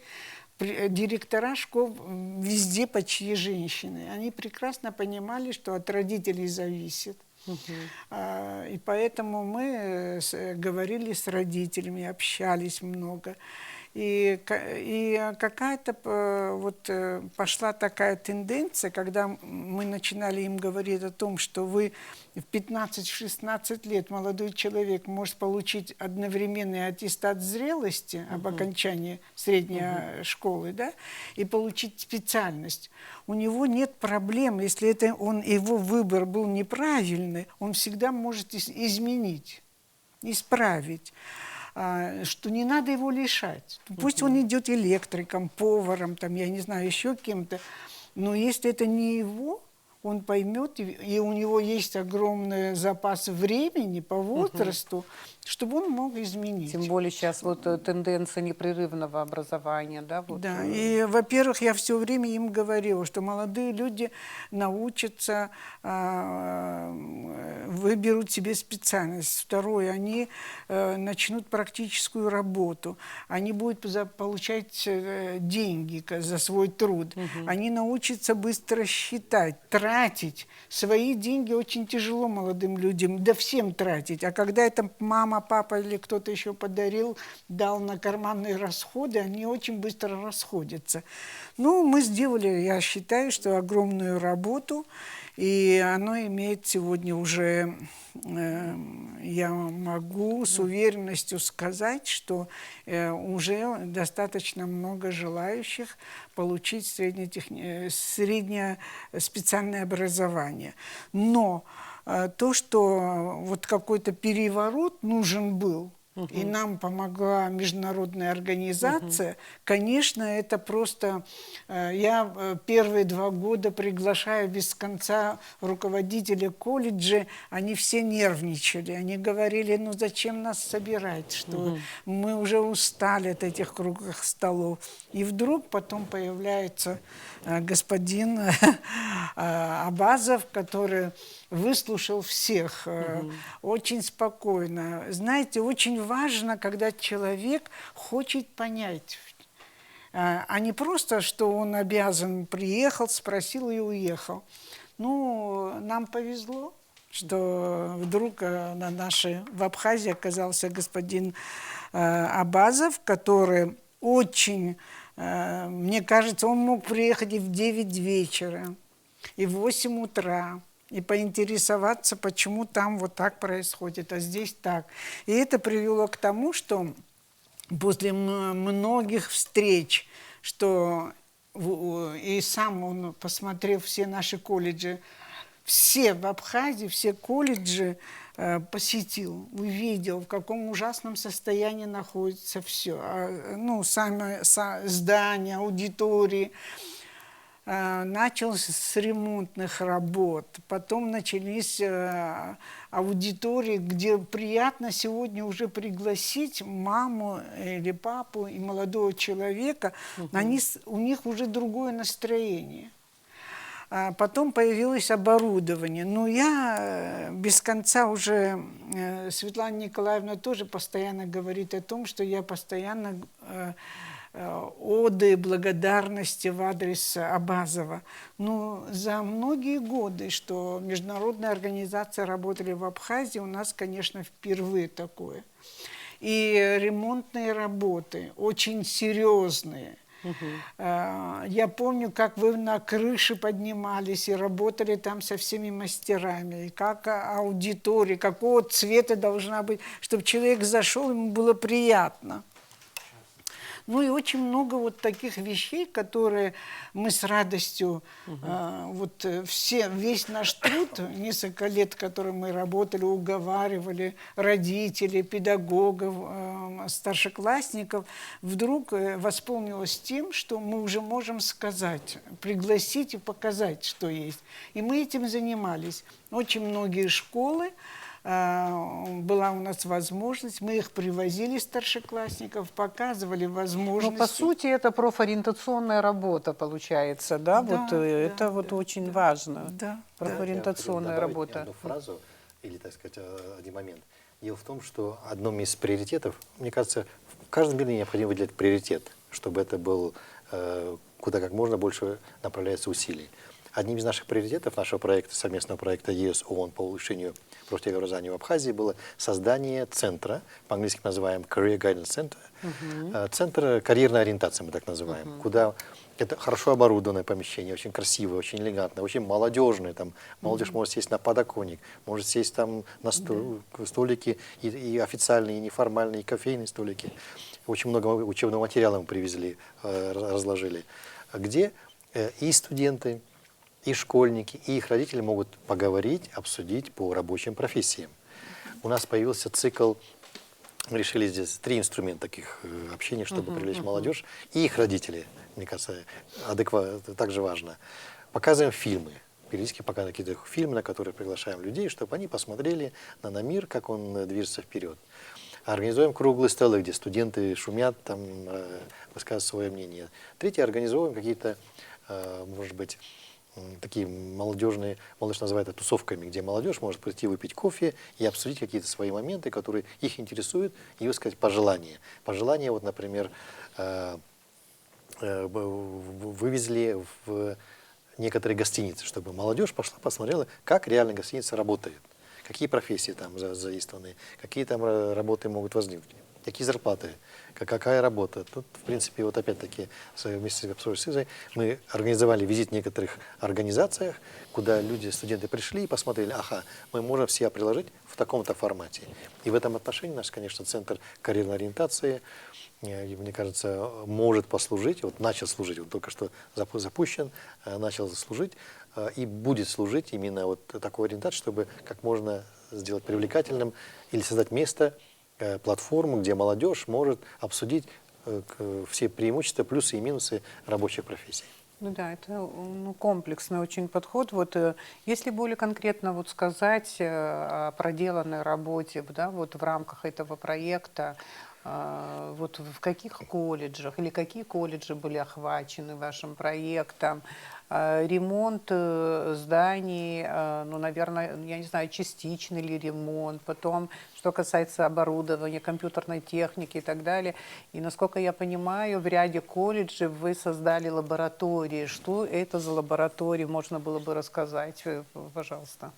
Директора школ везде почти женщины. Они прекрасно понимали, что от родителей зависит. И поэтому мы говорили с родителями, общались много. И какая-то вот пошла такая тенденция, когда мы начинали им говорить о том, что вы в 15-16 лет молодой человек может получить одновременный аттестат зрелости об окончании средней школы, да, и получить специальность. У него нет проблем, если это его выбор был неправильный, он всегда может изменить, исправить. Что не надо его лишать. Пусть он идет электриком, поваром, там, я не знаю, еще кем-то, но если это не его, он поймет, и у него есть огромный запас времени по возрасту, чтобы он мог изменить. Тем более сейчас вот тенденция непрерывного образования, да? Вот. Да, и, во-первых, я все время им говорила, что молодые люди научатся, выберут себе специальность. Второе, они начнут практическую работу, они будут получать деньги за свой труд, они научатся быстро считать, тратить. Свои деньги очень тяжело молодым людям, да всем тратить. А когда это мама, папа или кто-то еще подарил, дал на карманные расходы, они очень быстро расходятся. Ну, мы сделали, я считаю, что огромную работу, и оно имеет сегодня уже, я могу с уверенностью сказать, что уже достаточно много желающих получить среднее специальное образование. Но то, что вот какой-то переворот нужен был, и нам помогла международная организация, конечно, это просто... Я первые 2 года приглашаю без конца руководителей колледжа, они все нервничали, они говорили, ну зачем нас собирать, что мы уже устали от этих круглых столов. И вдруг потом появляется господин Абазов, который выслушал всех очень спокойно. Знаете, очень важно, когда человек хочет понять, а не просто, что он обязан, приехал, спросил и уехал. Ну, нам повезло, что вдруг в Абхазии оказался господин Абазов, который очень, мне кажется, он мог приехать и в 9 вечера, и в 8 утра, и поинтересоваться, почему там вот так происходит, а здесь так. И это привело к тому, что после многих встреч, что и сам он, посмотрев все наши колледжи, все в Абхазии, все колледжи посетил, увидел, в каком ужасном состоянии находится все. Ну, сами здания, аудитории. Начал с ремонтных работ, потом начались аудитории, где приятно сегодня уже пригласить маму или папу и молодого человека, у них уже другое настроение. Потом появилось оборудование. Но я без конца уже, Светлана Николаевна тоже постоянно говорит о том, что я постоянно оды благодарности в адрес Абазова. Но за многие годы, что международные организации работали в Абхазии, у нас, конечно, впервые такое. И ремонтные работы очень серьезные. Я помню, как вы на крыше поднимались и работали там со всеми мастерами, и как аудитория, какого цвета должна быть, чтобы человек зашел, ему было приятно. Ну и очень много вот таких вещей, которые мы с радостью, весь наш труд, несколько лет, которые мы работали, уговаривали родителей, педагогов, старшеклассников, вдруг восполнилось тем, что мы уже можем сказать, пригласить и показать, что есть. И мы этим занимались. Очень многие школы, была у нас возможность, мы их привозили, старшеклассников, показывали возможности. Ну, по сути, это профориентационная работа получается, да? Да, Вот да, это вот очень важно. Да. Профориентационная Я хотел добавить работа. одну фразу, или, так сказать, один момент. Дело в том, что одном из приоритетов, мне кажется, в каждом мире необходимо выделять приоритет, чтобы это был, куда как можно больше направляется усилий. Одним из наших приоритетов нашего проекта, совместного проекта ЕС ООН по улучшению профтехобразования в Абхазии было создание центра, по-английски называем Career Guidance Center, центр карьерной ориентации, мы так называем, куда это хорошо оборудованное помещение, очень красивое, очень элегантное, очень молодежное. Там молодежь может сесть на подоконник, может сесть там на столики и официальные, и неформальные, и кофейные столики. Очень много учебного материала мы привезли, разложили, где и студенты, и школьники, и их родители могут поговорить, обсудить по рабочим профессиям. У нас появился цикл, мы решили здесь 3 инструмента таких общения, чтобы привлечь молодежь, и их родители, мне кажется, адекватно, также важно. Показываем фильмы, периодически показываем какие-то фильмы, на которые приглашаем людей, чтобы они посмотрели на мир, как он движется вперед. Организуем круглые столы, где студенты шумят, там, высказывают свое мнение. Третье, организуем какие-то, может быть, такие молодежные, молодежь называет это тусовками, где молодежь может прийти выпить кофе и обсудить какие-то свои моменты, которые их интересуют, и высказать пожелания. Пожелания, вот, например, вывезли в некоторые гостиницы, чтобы молодежь пошла, посмотрела, как реально гостиница работает, какие профессии там задействованы, какие там работы могут возникнуть, какие зарплаты, какая работа. Тут, в принципе, вот опять-таки, вместе с профсоюзом мы организовали визит в некоторых организациях, куда люди, студенты пришли и посмотрели, ага, мы можем себя приложить в таком-то формате. И в этом отношении наш, конечно, центр карьерной ориентации, мне кажется, может послужить, вот начал служить, вот только что запущен, начал служить и будет служить именно вот такой ориентацией, чтобы как можно сделать привлекательным или создать место, платформу, где молодежь может обсудить все преимущества, плюсы и минусы рабочих профессий. Ну да, это комплексный очень подход. Вот, если более конкретно вот сказать о проделанной работе, да, вот в рамках этого проекта, вот в каких колледжах или какие колледжи были охвачены вашим проектом, ремонт зданий, ну, наверное, я не знаю, частичный ли ремонт, потом, что касается оборудования, компьютерной техники и так далее. И, насколько я понимаю, в ряде колледжей вы создали лаборатории. Что это за лаборатории, можно было бы рассказать, пожалуйста?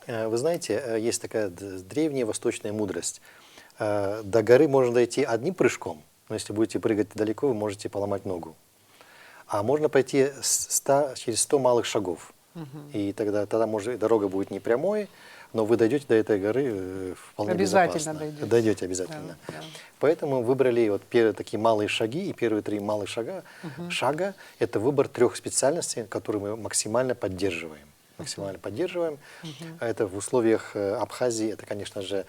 Вы знаете, есть такая древняя восточная мудрость. До горы можно дойти одним прыжком, но если будете прыгать далеко, вы можете поломать ногу. А можно пойти через 100 малых шагов. И тогда может, дорога будет не прямой, но вы дойдете до этой горы вполне обязательно безопасно. Дойдете обязательно. Да, да. Поэтому выбрали вот такие малые шаги, и первые 3 малых шага – это выбор 3 специальностей, которые мы максимально поддерживаем. Максимально поддерживаем. Это в условиях Абхазии, это, конечно же,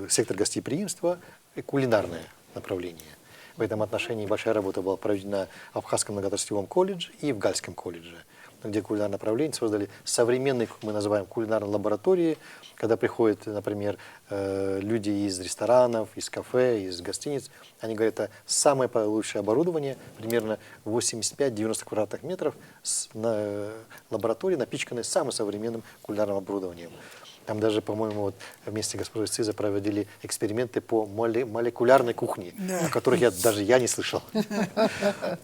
сектор гостеприимства и кулинарное направление. В этом отношении большая работа была проведена в Абхазском многоотраслевом колледже и в Гальском колледже, где кулинарное направление создали современные, мы называем, кулинарные лаборатории, когда приходят, например, люди из ресторанов, из кафе, из гостиниц, они говорят, это самое лучшее оборудование, примерно 85-90 квадратных метров, лаборатории, напичканные самым современным кулинарным оборудованием. Там даже, по-моему, вот вместе с госпожой Циза проводили эксперименты по молекулярной кухне, Да. о которых даже я не слышал.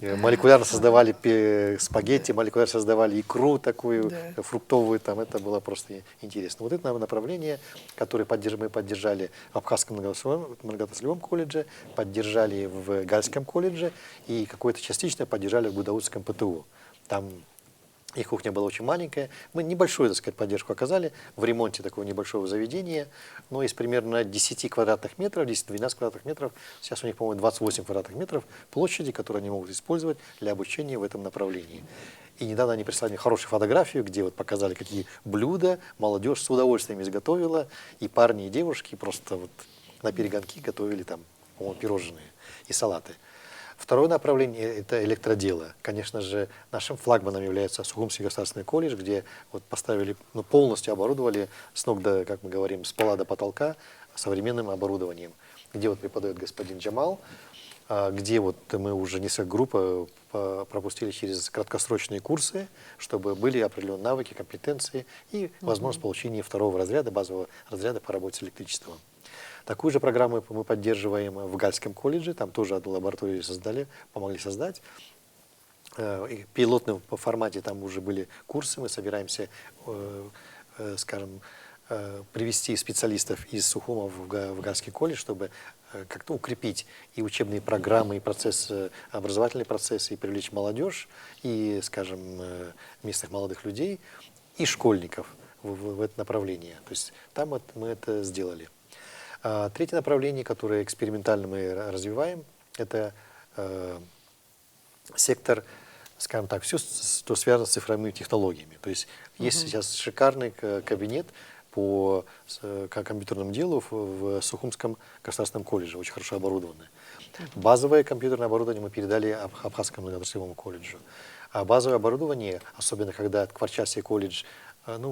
Молекулярно создавали спагетти, молекулярно создавали икру такую, Да. фруктовую, там это было просто интересно. Вот это направление, которое мы поддержали в Абхазском многоотраслевом колледже, поддержали в Гальском колледже и какое-то частично поддержали в Гудаутском ПТУ. Там их кухня была очень маленькая. Мы небольшую, так сказать, поддержку оказали в ремонте такого небольшого заведения. Но из примерно 10 квадратных метров, 10-12 квадратных метров, сейчас у них, по-моему, 28 квадратных метров площади, которые они могут использовать для обучения в этом направлении. И недавно они прислали мне хорошую фотографию, где вот показали, какие блюда молодежь с удовольствием изготовила. И парни, и девушки просто вот на перегонки готовили там, по-моему, пирожные и салаты. Второе направление – это электродело. Конечно же, нашим флагманом является Сухумский государственный колледж, где вот поставили, полностью оборудовали с ног до, как мы говорим, с пола до потолка современным оборудованием, где вот преподает господин Джамал, где вот мы уже несколько групп пропустили через краткосрочные курсы, чтобы были определенные навыки, компетенции и возможность получения второго разряда, базового разряда по работе с электричеством. Такую же программу мы поддерживаем в Гальском колледже, там тоже одну лабораторию создали, помогли создать. В пилотном формате там уже были курсы, мы собираемся, скажем, привести специалистов из Сухума в Гальский колледж, чтобы как-то укрепить и учебные программы, и образовательные процессы, и привлечь молодежь, и, скажем, местных молодых людей, и школьников в это направление. То есть там мы это сделали. Третье направление, которое экспериментально мы развиваем, это сектор, скажем так, все, что связано с цифровыми технологиями. То есть есть сейчас шикарный кабинет по компьютерному делу в Сухумском государственном колледже, очень хорошо оборудованный. Базовое компьютерное оборудование мы передали Абхазскому многоотраслевому колледжу. А базовое оборудование, особенно когда Кварчарский колледж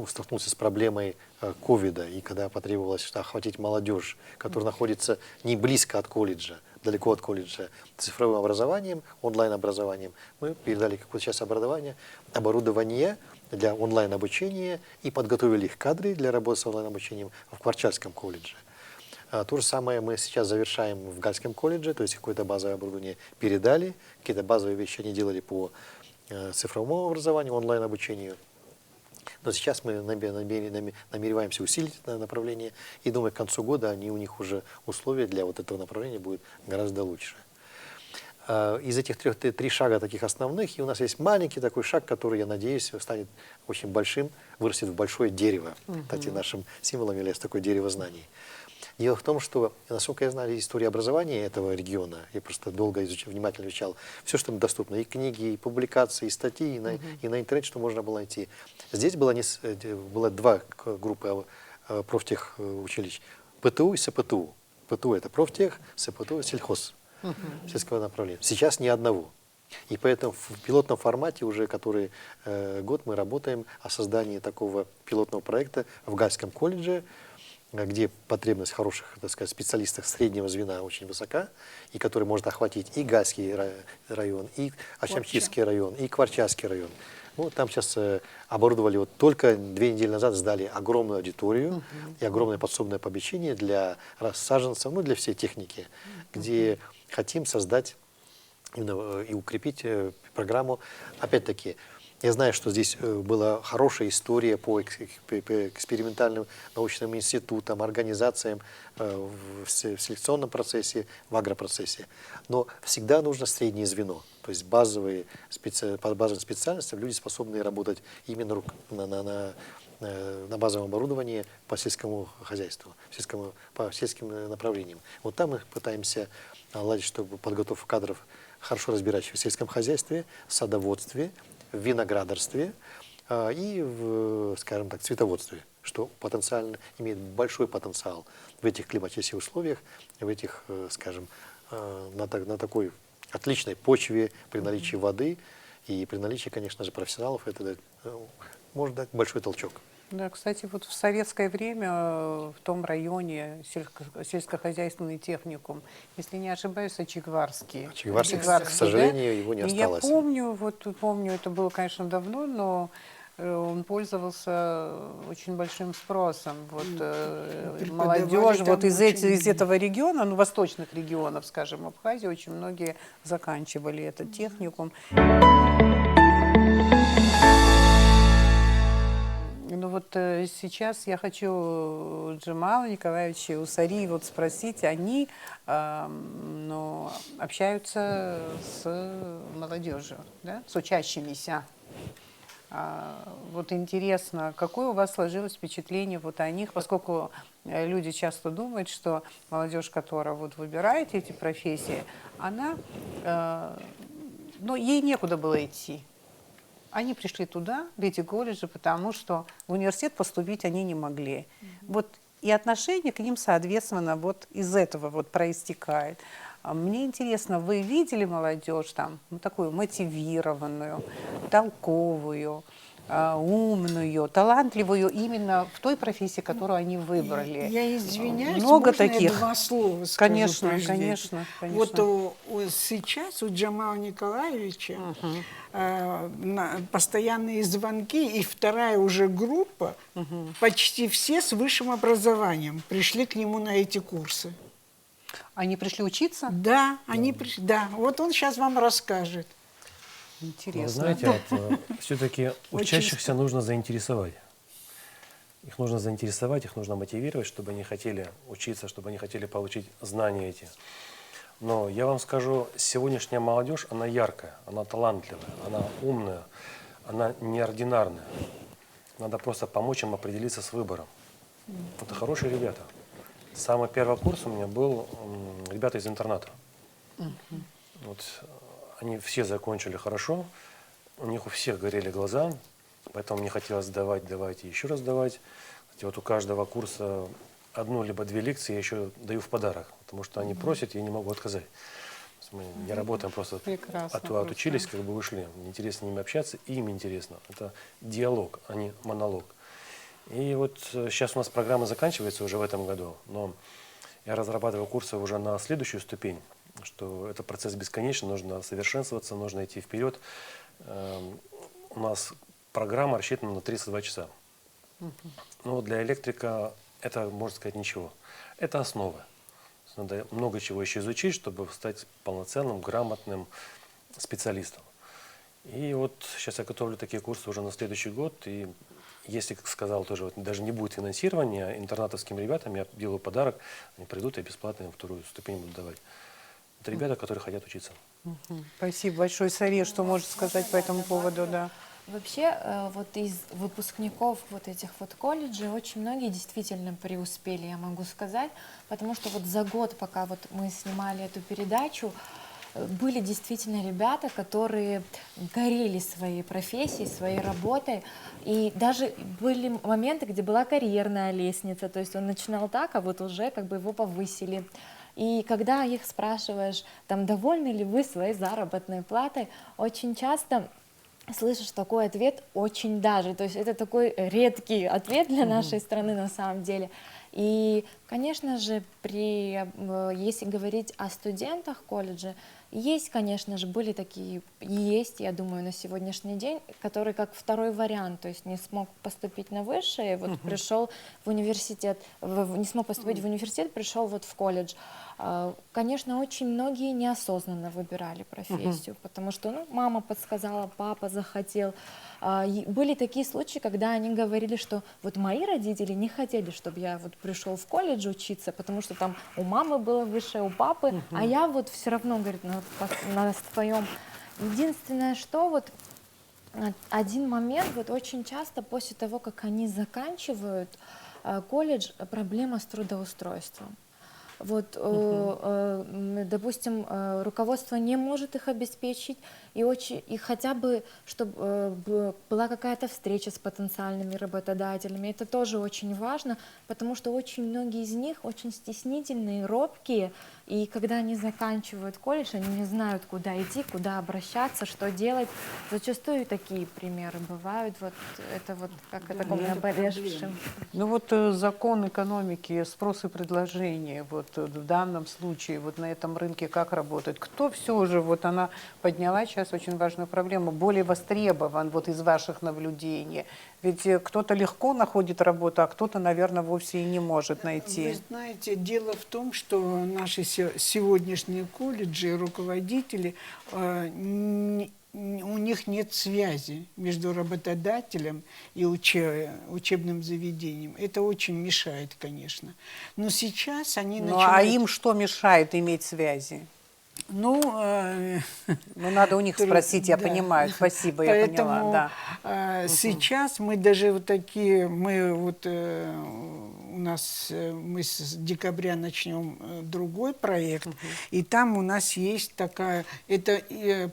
столкнулся с проблемой ковида, и когда потребовалось охватить молодежь, которая находится не близко от колледжа, далеко от колледжа, цифровым образованием, онлайн-образованием, мы передали какую-то часть оборудования для онлайн-обучения и подготовили их кадры для работы с онлайн-обучением в Кварчарском колледже. То же самое мы сейчас завершаем в Гальском колледже, то есть какое-то базовое оборудование передали, какие-то базовые вещи они делали по цифровому образованию, онлайн-обучению. Но сейчас мы намереваемся усилить это направление, и думаю, к концу года у них уже условия для вот этого направления будут гораздо лучше. Из этих три шага таких основных, и у нас есть маленький такой шаг, который, я надеюсь, станет очень большим, вырастет в большое дерево. Кстати, нашим символом является такое дерево знаний. Дело в том, что, насколько я знаю историю образования этого региона, я просто долго внимательно изучал все, что доступно, и книги, и публикации, и статьи, и на интернете, что можно было найти. Здесь было два группы профтехучилищ, ПТУ и СПТУ. ПТУ – это профтех, СПТУ – сельхоз, сельского направления. Сейчас ни одного. И поэтому в пилотном формате уже который год мы работаем о создании такого пилотного проекта в Гальском колледже, где потребность хороших, так сказать, специалистов среднего звена очень высока, и который может охватить и Гальский район, и Ачамчирский район, и Кварчарский район. Там сейчас оборудовали, вот только 2 недели назад сдали огромную аудиторию и огромное подсобное помещение для саженцев, для всей техники, где хотим создать именно и укрепить программу. Опять-таки, я знаю, что здесь была хорошая история по экспериментальным научным институтам, организациям в селекционном процессе, в агропроцессе. Но всегда нужно среднее звено. То есть по базовым специальностям люди способны работать именно на базовом оборудовании по сельскому хозяйству, по сельским направлениям. Вот там мы пытаемся наладить, чтобы подготовку кадров, хорошо разбирающихся в сельском хозяйстве, садоводстве, в виноградарстве и в, скажем так, цветоводстве, что потенциально имеет большой потенциал в этих климатических условиях, в этих, скажем, на такой отличной почве, при наличии воды и при наличии, конечно же, профессионалов, это может дать большой толчок. Да, кстати, вот в советское время в том районе сельскохозяйственный техникум, если не ошибаюсь, Очегварский. Очегварский, к сожалению, его не осталось. Я помню, это было, конечно, давно, но он пользовался очень большим спросом. Вот, Преподавали молодежь там вот из очень этого региона, ну, восточных регионов, скажем, Абхазии, очень многие заканчивали этот техникум. Ну вот сейчас я хочу Джамала Николаевича и Усари вот спросить, они ну, общаются с молодежью, да, с учащимися. Вот интересно, какое у вас сложилось впечатление вот о них, поскольку люди часто думают, что молодежь, которая вот выбирает эти профессии, она, ну, ей некуда было идти. Они пришли туда, в эти колледжи, потому что в университет поступить они не могли. Вот и отношение к ним, соответственно, вот из этого вот проистекает. Мне интересно, вы видели молодежь там, ну, такую мотивированную, толковую, умную, талантливую именно в той профессии, которую они выбрали? Я извиняюсь, много можно таких? я 2 слова скажу? Конечно, прежде? конечно, Вот конечно. сейчас у Джамала Николаевича постоянные звонки, и вторая уже группа, почти все с высшим образованием пришли к нему на эти курсы. Они пришли учиться? Да, они пришли. Да, вот он сейчас вам расскажет. Но Интересно. вы знаете, вот, все-таки учащихся нужно заинтересовать. Их нужно заинтересовать, их нужно мотивировать, чтобы они хотели учиться, чтобы они хотели получить знания эти. Но я вам скажу, сегодняшняя молодежь, она яркая, она талантливая, она умная, она неординарная. Надо просто помочь им определиться с выбором. Это хорошие ребята. Самый первый курс у меня был ребята из интерната. Вот, они все закончили хорошо, у них у всех горели глаза, поэтому мне хотелось давать и еще раз давать. Вот у каждого курса 1 либо 2 лекции я еще даю в подарок, потому что они просят, я не могу отказать. Мы не работаем просто, Прекрасно отучились, просто. как бы вышли. Мне интересно с ними общаться, и им интересно. Это диалог, а не монолог. И вот сейчас у нас программа заканчивается уже в этом году, но я разрабатываю курсы уже на следующую ступень, что это процесс бесконечный, нужно совершенствоваться, нужно идти вперед. У нас программа рассчитана на 32 часа. Но для электрика это, можно сказать, ничего. Это основа. Надо много чего еще изучить, чтобы стать полноценным, грамотным специалистом. И вот сейчас я готовлю такие курсы уже на следующий год. И если, как сказал, тоже вот, даже не будет финансирования, интернатовским ребятам я делаю подарок, они придут и бесплатно им 2-ю ступень буду давать. Это ребята, которые хотят учиться. Спасибо большое, Саре, что можете сказать по этому поводу, да. Вообще, вот из выпускников вот этих вот колледжей очень многие действительно преуспели, я могу сказать, потому что вот за год, пока вот мы снимали эту передачу, были действительно ребята, которые горели своей профессией, своей работой, и даже были моменты, где была карьерная лестница, то есть он начинал так, а вот уже как бы его повысили. И когда их спрашиваешь, там, довольны ли вы своей заработной платой, очень часто слышишь такой ответ очень даже, то есть это такой редкий ответ для нашей страны на самом деле. И, конечно же, если говорить о студентах колледжа, есть, конечно же, были такие, есть, я думаю, на сегодняшний день, которые как второй вариант, то есть не смог поступить на высшее, вот пришел в университет, не смог поступить в университет, пришел вот в колледж. Конечно, очень многие неосознанно выбирали профессию, потому что ну, мама подсказала, папа захотел. Были такие случаи, когда они говорили, что вот мои родители не хотели, чтобы я вот пришел в колледж учиться, потому что там у мамы было высшее, у папы, а я вот все равно, говорит, на своем. Единственное, что вот один момент, вот очень часто после того, как они заканчивают колледж, проблема с трудоустройством. Вот, допустим, руководство не может их обеспечить, и хотя бы, чтобы была какая-то встреча с потенциальными работодателями, это тоже очень важно, потому что очень многие из них очень стеснительные, робкие, и когда они заканчивают колледж, они не знают, куда идти, куда обращаться, что делать. Зачастую такие примеры бывают, вот это вот как это наболевшим. Ну вот закон экономики, спрос и предложение, вот в данном случае, вот на этом рынке как работает? Кто все же, вот она подняла сейчас сейчас очень важную проблему. Более востребован вот из ваших наблюдений. Ведь кто-то легко находит работу, а кто-то, наверное, вовсе и не может найти. Вы знаете, дело в том, что наши сегодняшние колледжи, руководители, у них нет связи между работодателем и учебным заведением. Это очень мешает, конечно. Но сейчас они Ну, а начинают... им что мешает иметь связи? Ну, Ну, надо у них спросить, я да. понимаю. Спасибо, я Поэтому поняла, да. сейчас мы даже вот такие, мы вот у нас, мы с декабря начнем другой проект, и там у нас есть такая, это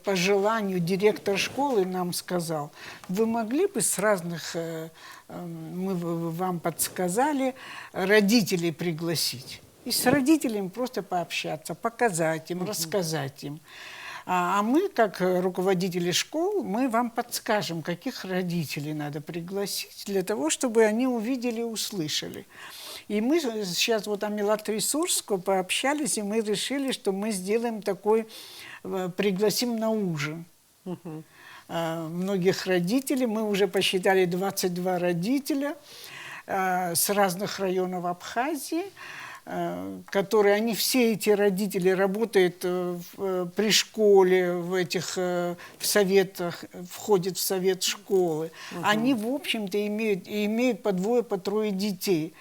по желанию директор школы нам сказал, вы могли бы с разных, мы вам подсказали, родителей пригласить. И с родителями просто пообщаться, показать им, рассказать им. А мы, как руководители школ, мы вам подскажем, каких родителей надо пригласить, для того, чтобы они увидели и услышали. И мы сейчас вот о Мелатресурску пообщались, и мы решили, что мы сделаем такой, пригласим на ужин. Многих родителей, мы уже посчитали 22 родителя с разных районов Абхазии, которые, они все эти родители работают при школе, в советах, входят в совет школы. Они, в общем-то, имеют по двое, по трое детей.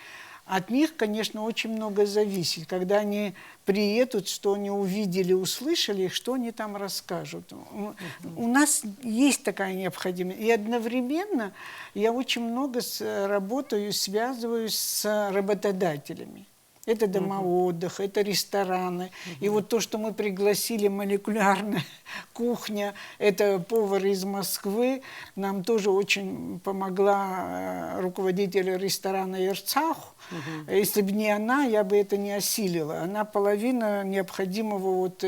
От них, конечно, очень много зависит. Когда они приедут, что они увидели, услышали, что они там расскажут. У нас есть такая необходимость. И одновременно я очень много работаю, связываюсь с работодателями. Это дома отдыха, это рестораны. И вот то, что мы пригласили, молекулярная кухня, это повар из Москвы, нам тоже очень помогла руководитель ресторана «Ерцах». Если бы не она, я бы это не осилила. Она половина необходимого вот,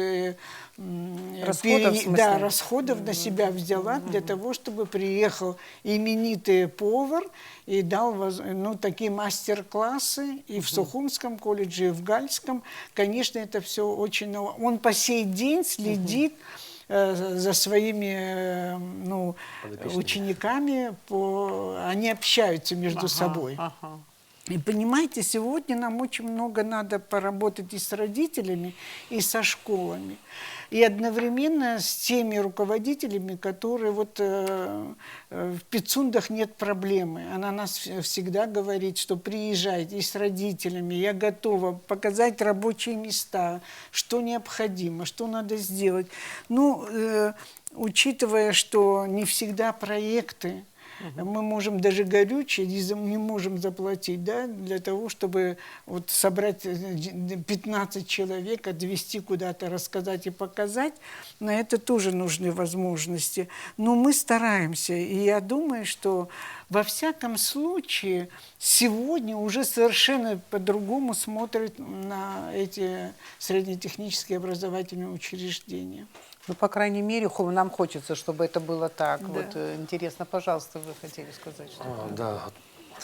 расходов на себя взяла для того, чтобы приехал именитый повар и дал такие мастер-классы и в Сухумском колледже, и в Гальском. Конечно, это все очень... Он по сей день следит за своими учениками, они общаются между собой. И понимаете, сегодня нам очень много надо поработать и с родителями, и со школами. И одновременно с теми руководителями, которые вот в Пицундах нет проблемы. Она нас всегда говорит, что приезжайте и с родителями, я готова показать рабочие места, что необходимо, что надо сделать. Ну, учитывая, что не всегда проекты, мы можем даже горючее не можем заплатить, да, для того, чтобы вот собрать 15 человек, отвезти куда-то, рассказать и показать. На это тоже нужны возможности. Но мы стараемся, и я думаю, что во всяком случае сегодня уже совершенно по-другому смотрят на эти среднетехнические образовательные учреждения. Ну, по крайней мере, нам хочется, чтобы это было так. Да. Вот, интересно, пожалуйста, вы хотели сказать что-то? Да,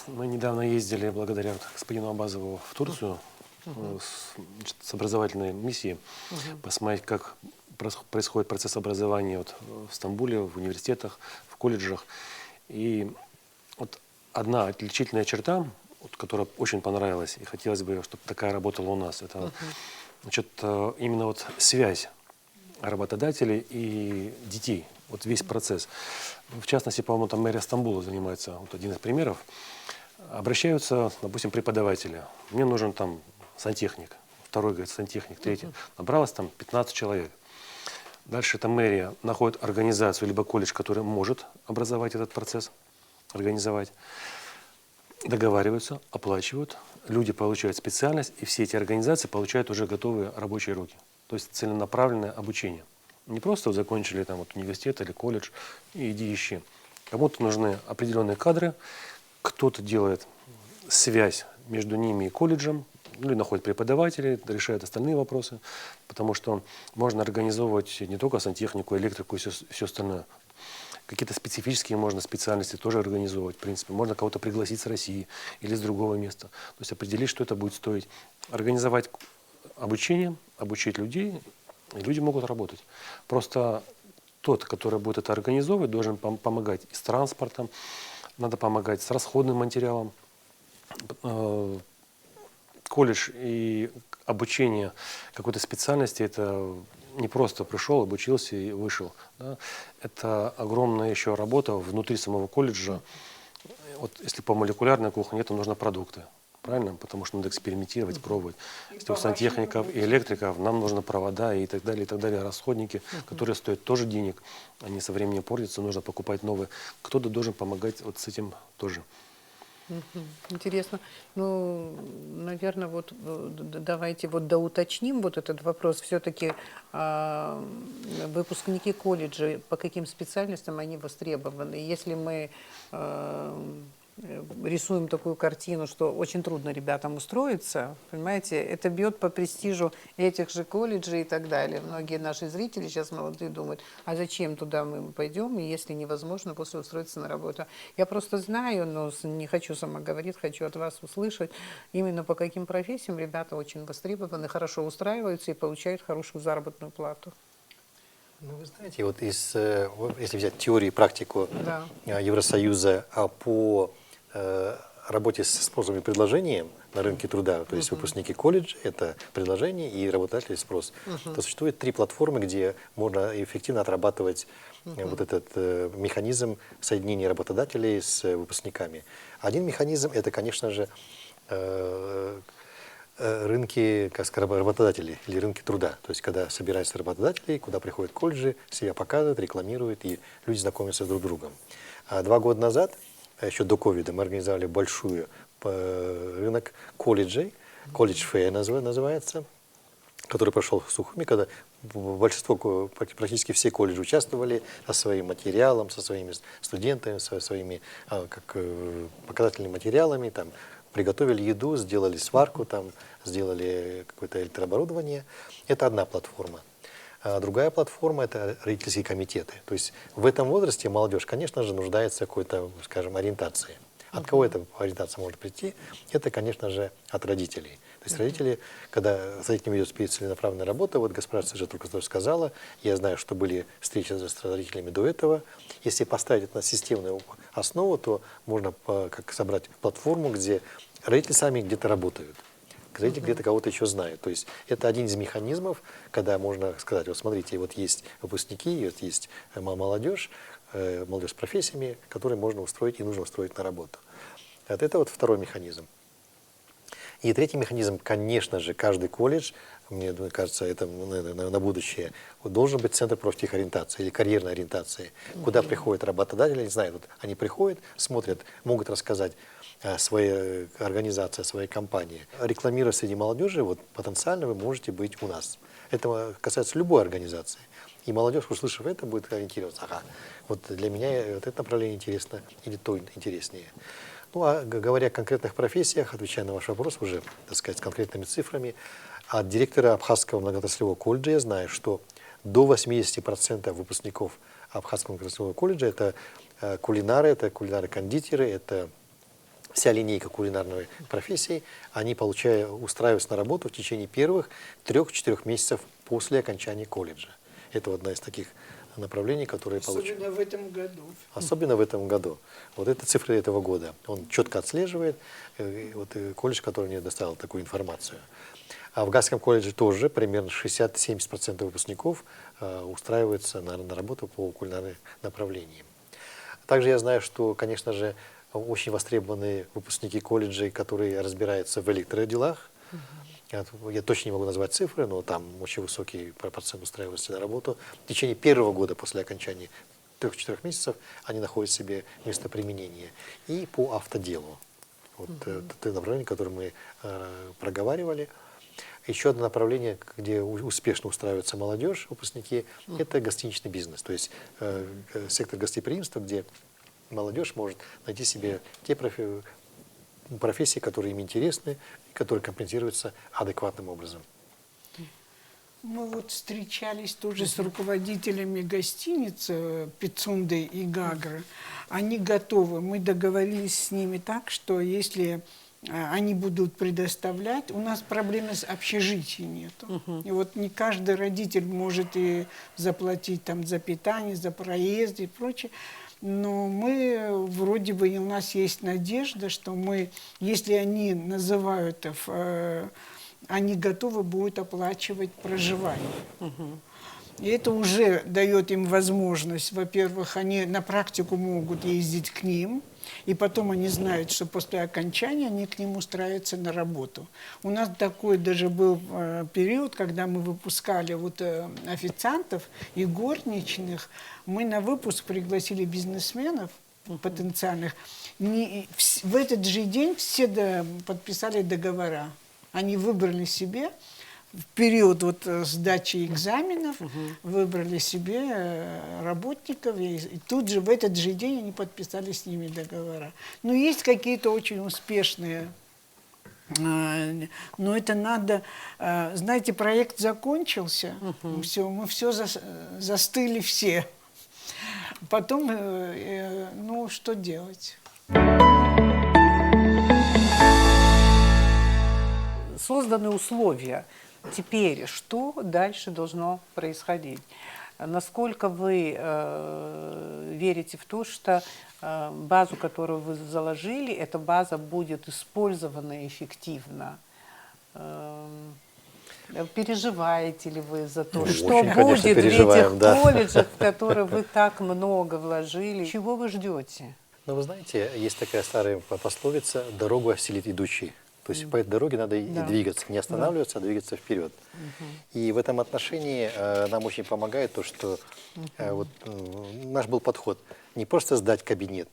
мы недавно ездили благодаря господину Абазову в Турцию с образовательной миссией, посмотреть, как происходит процесс образования вот в Стамбуле, в университетах, в колледжах. И вот одна отличительная черта, вот, которая очень понравилась, и хотелось бы, чтобы такая работала у нас, это значит, именно вот связь работодателей и детей, вот весь процесс. В частности, по-моему, там мэрия Стамбула занимается, вот один из примеров. Обращаются, допустим, преподаватели. Мне нужен там сантехник. Второй говорит сантехник, третий. Набралось там 15 человек. Дальше эта мэрия находит организацию, либо колледж, который может образовать этот процесс, организовать. Договариваются, оплачивают. Люди получают специальность, и все эти организации получают уже готовые рабочие руки. То есть целенаправленное обучение. Не просто закончили там, вот, университет или колледж и иди ищи. Кому-то нужны определенные кадры, кто-то делает связь между ними и колледжем, или находит преподавателей, решает остальные вопросы, потому что можно организовывать не только сантехнику, электрику и все остальное. Какие-то специфические можно специальности тоже организовывать, в принципе. Можно кого-то пригласить с России или с другого места. То есть определить, что это будет стоить. Организовать обучение, обучить людей, и люди могут работать. Просто тот, который будет это организовывать, должен помогать и с транспортом, надо помогать с расходным материалом. Колледж и обучение какой-то специальности — это не просто пришел, обучился и вышел. Да? Это огромная еще работа внутри самого колледжа. Вот если по молекулярной кухне, то нужны продукты. Правильно? Потому что надо экспериментировать, пробовать. Если у сантехников и электриков, нам нужны провода и так далее, расходники, которые стоят тоже денег. Они со временем портятся, нужно покупать новые. Кто-то должен помогать вот с этим тоже. Интересно. Ну, наверное, вот давайте вот доуточним вот этот вопрос. Все-таки выпускники колледжей, по каким специальностям они востребованы? Если мы рисуем такую картину, что очень трудно ребятам устроиться, понимаете, это бьет по престижу этих же колледжей и так далее. Многие наши зрители сейчас молодые думают, а зачем туда мы пойдем, если невозможно после устроиться на работу. Я просто знаю, но не хочу сама говорить, хочу от вас услышать, именно по каким профессиям ребята очень востребованы, хорошо устраиваются и получают хорошую заработную плату. Ну, вы знаете, вот если взять теорию и практику Да. Евросоюза по работе с спросом и предложением на рынке труда, то есть выпускники колледжа — это предложение и работодатель — спрос, то существует 3 платформы, где можно эффективно отрабатывать вот этот механизм соединения работодателей с выпускниками. Один механизм — это, конечно же, рынки, как сказать, работодателей или рынки труда. То есть, когда собираются работодатели, куда приходят колледжи, себя показывают, рекламируют, и люди знакомятся друг с другом. 2 года назад, еще до ковида, мы организовали большой рынок колледжей, колледж фэйр называется, который прошел в Сухуми, когда большинство, практически все колледжи участвовали со своим материалом, со своими студентами, со своими показательными материалами, там, приготовили еду, сделали сварку, там, сделали какое-то электрооборудование. Это одна платформа. А другая платформа — это родительские комитеты. То есть в этом возрасте молодежь, конечно же, нуждается в какой-то, скажем, ориентации. От кого эта ориентация может прийти? Это, конечно же, от родителей. То есть родители, когда с родителями идет целенаправленная работа, вот госпожа же только что сказала, я знаю, что были встречи с родителями до этого. Если поставить это на системную основу, то можно как собрать платформу, где родители сами где-то работают. Родители где-то кого-то еще знают. То есть это один из механизмов, когда можно сказать, вот смотрите, вот есть выпускники, вот есть молодежь с профессиями, которые можно устроить и нужно устроить на работу. Это вот второй механизм. И третий механизм, конечно же, каждый колледж, мне кажется, это на будущее, должен быть центр профтехориентации или карьерной ориентации, куда приходят работодатели, не знаю, вот они приходят, смотрят, могут рассказать о своей организации, о своей компании. Рекламируя среди молодежи, вот потенциально вы можете быть у нас. Это касается любой организации. И молодежь, услышав это, будет ориентироваться, ага, вот для меня вот это направление интересно или то интереснее. Ну, а говоря о конкретных профессиях, отвечая на ваш вопрос уже, так сказать, с конкретными цифрами, от директора Абхазского многоотраслевого колледжа я знаю, что до 80% выпускников Абхазского многоотраслевого колледжа это кулинары-кондитеры, это вся линейка кулинарной профессии, они устраиваются на работу в течение первых 3-4 месяцев после окончания колледжа. Это одна из таких направлений, которые получают. Особенно в этом году. Особенно в этом году. Вот это цифры этого года. Он четко отслеживает, колледж, который мне доставил такую информацию. А в Гасском колледже тоже примерно 60-70% выпускников устраиваются на работу по кулинарным направлениям. Также я знаю, что, конечно же, очень востребованы выпускники колледжей, которые разбираются в электроделах. Я точно не могу назвать цифры, но там очень высокий процент устраивается на работу. В течение первого года после окончания 3-4 месяцев они находят себе место применения. И по автоделу. Вот это направление, которое мы проговаривали. Еще одно направление, где успешно устраивается молодежь, выпускники, это гостиничный бизнес. То есть сектор гостеприимства, где молодежь может найти себе те профессии, которые им интересны, и которые компенсируются адекватным образом. Мы вот встречались тоже с руководителями гостиниц Пицунды и Гагры. Они готовы. Мы договорились с ними так, что если они будут предоставлять. У нас проблемы с общежитием нету. И вот не каждый родитель может и заплатить там за питание, за проезд и прочее. Но мы вроде бы, и у нас есть надежда, что мы, если они называют, они готовы будут оплачивать проживание. И это уже дает им возможность, во-первых, они на практику могут ездить к ним, и потом они знают, что после окончания они к ним устраиваются на работу. У нас такой даже был период, когда мы выпускали вот, официантов и горничных, мы на выпуск пригласили бизнесменов потенциальных. В этот же день все подписали договора. Они выбрали себе в период вот сдачи экзаменов, выбрали себе работников, и тут же, в этот же день они подписали с ними договора. Но есть какие-то очень успешные, но это надо, знаете, проект закончился, мы все застыли все. Потом, ну, что делать? Созданы условия. Теперь, что дальше должно происходить? Насколько вы верите в то, что базу, которую вы заложили, эта база будет использована эффективно? Переживаете ли вы за то, Ну, что очень, конечно, будет в переживаем, этих да. колледжах, в которые вы так много вложили? Чего вы ждете? Ну, вы знаете, есть такая старая пословица «дорогу осилит идущий». То есть по этой дороге надо и Да. двигаться, не останавливаться, а двигаться вперед. И в этом отношении нам очень помогает то, что вот, наш был подход не просто сдать кабинет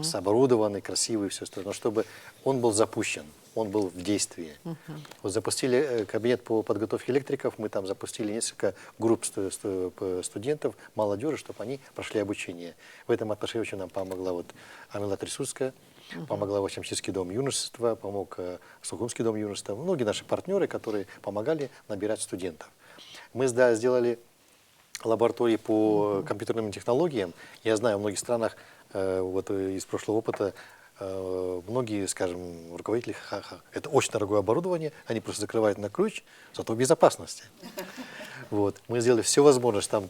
с оборудованный, красивый, все остальное, но чтобы он был запущен, он был в действии. Вот запустили кабинет по подготовке электриков, мы там запустили несколько групп студентов, молодежи, чтобы они прошли обучение. В этом отношении очень нам помогла вот Амила Трясутская, помогла Вачамчирский дом юношества, помог Сухумский дом юношества. Многие наши партнеры, которые помогали набирать студентов. Мы сделали лаборатории по компьютерным технологиям. Я знаю, в многих странах, вот из прошлого опыта, многие, скажем, руководители, это очень дорогое оборудование, они просто закрывают на ключ, зато в безопасности. Вот. Мы сделали все возможное, там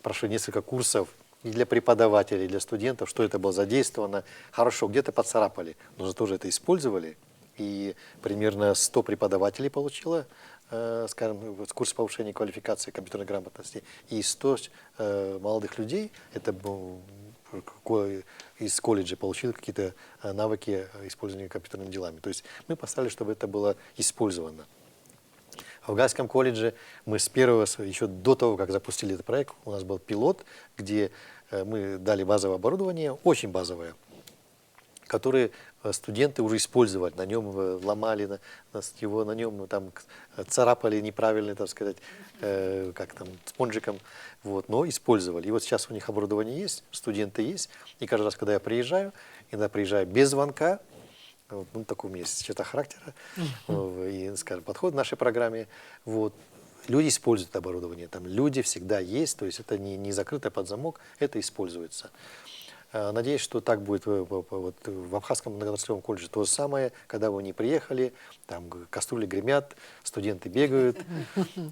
прошли несколько курсов, и для преподавателей, и для студентов, что это было задействовано. Хорошо, где-то поцарапали, но зато же это использовали. И примерно 100 преподавателей получило, скажем, курс повышения квалификации компьютерной грамотности. И 100 молодых людей, это из колледжа получили какие-то навыки использования компьютерными делами. То есть мы поставили, чтобы это было использовано. В Гайском колледже мы с первого, еще до того, как запустили этот проект, у нас был пилот, где мы дали базовое оборудование, очень базовое, которые студенты уже использовали, на нем ломали, на нем там царапали неправильно, так сказать, как там, спонжиком, вот, но использовали. И вот сейчас у них оборудование есть, студенты есть, и каждый раз, когда я приезжаю, иногда приезжаю без звонка, ну, такой у меня есть черта характера, и, скажем, подход в нашей программе, вот, люди используют оборудование, там люди всегда есть, то есть это не закрыто под замок, это используется. Надеюсь, что так будет вот, в Абхазском многоотраслевом колледже то же самое, когда вы не приехали, там кастрюли гремят, студенты бегают,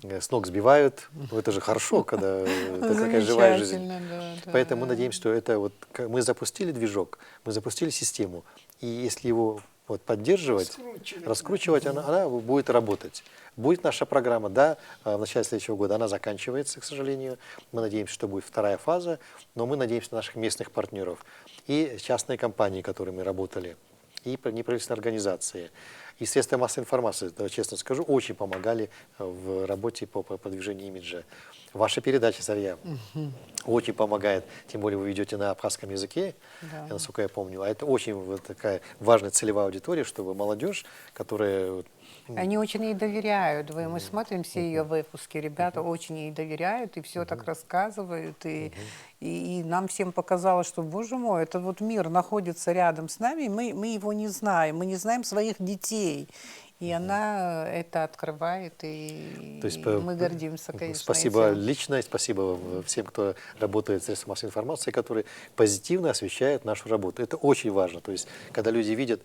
с ног сбивают. Ну, это же хорошо, когда это такая живая жизнь. Да, Поэтому мы надеемся, что это вот мы запустили движок, мы запустили систему, и если его вот поддерживать, раскручивать, она будет работать. Будет наша программа, да, в начале следующего года она заканчивается, к сожалению. Мы надеемся, что будет вторая фаза, но мы надеемся на наших местных партнеров. И частные компании, которые мы работали, и неправительственные организации, и средства массовой информации, да, честно скажу, очень помогали в работе по продвижению имиджа. Ваша передача, Сарья, очень помогает, тем более вы ведете на абхазском языке, насколько я помню. А это очень вот такая важная целевая аудитория, чтобы молодежь, которая... Они очень ей доверяют. Мы смотрим все ее выпуски, ребята очень ей доверяют и все так рассказывают. И нам всем показалось, что, боже мой, это вот мир находится рядом с нами, мы его не знаем, мы не знаем своих детей. И она это открывает, и мы гордимся, конечно, Спасибо этим. лично, и спасибо всем, кто работает в средствах массовой информации, которые позитивно освещают нашу работу. Это очень важно. То есть, когда люди видят,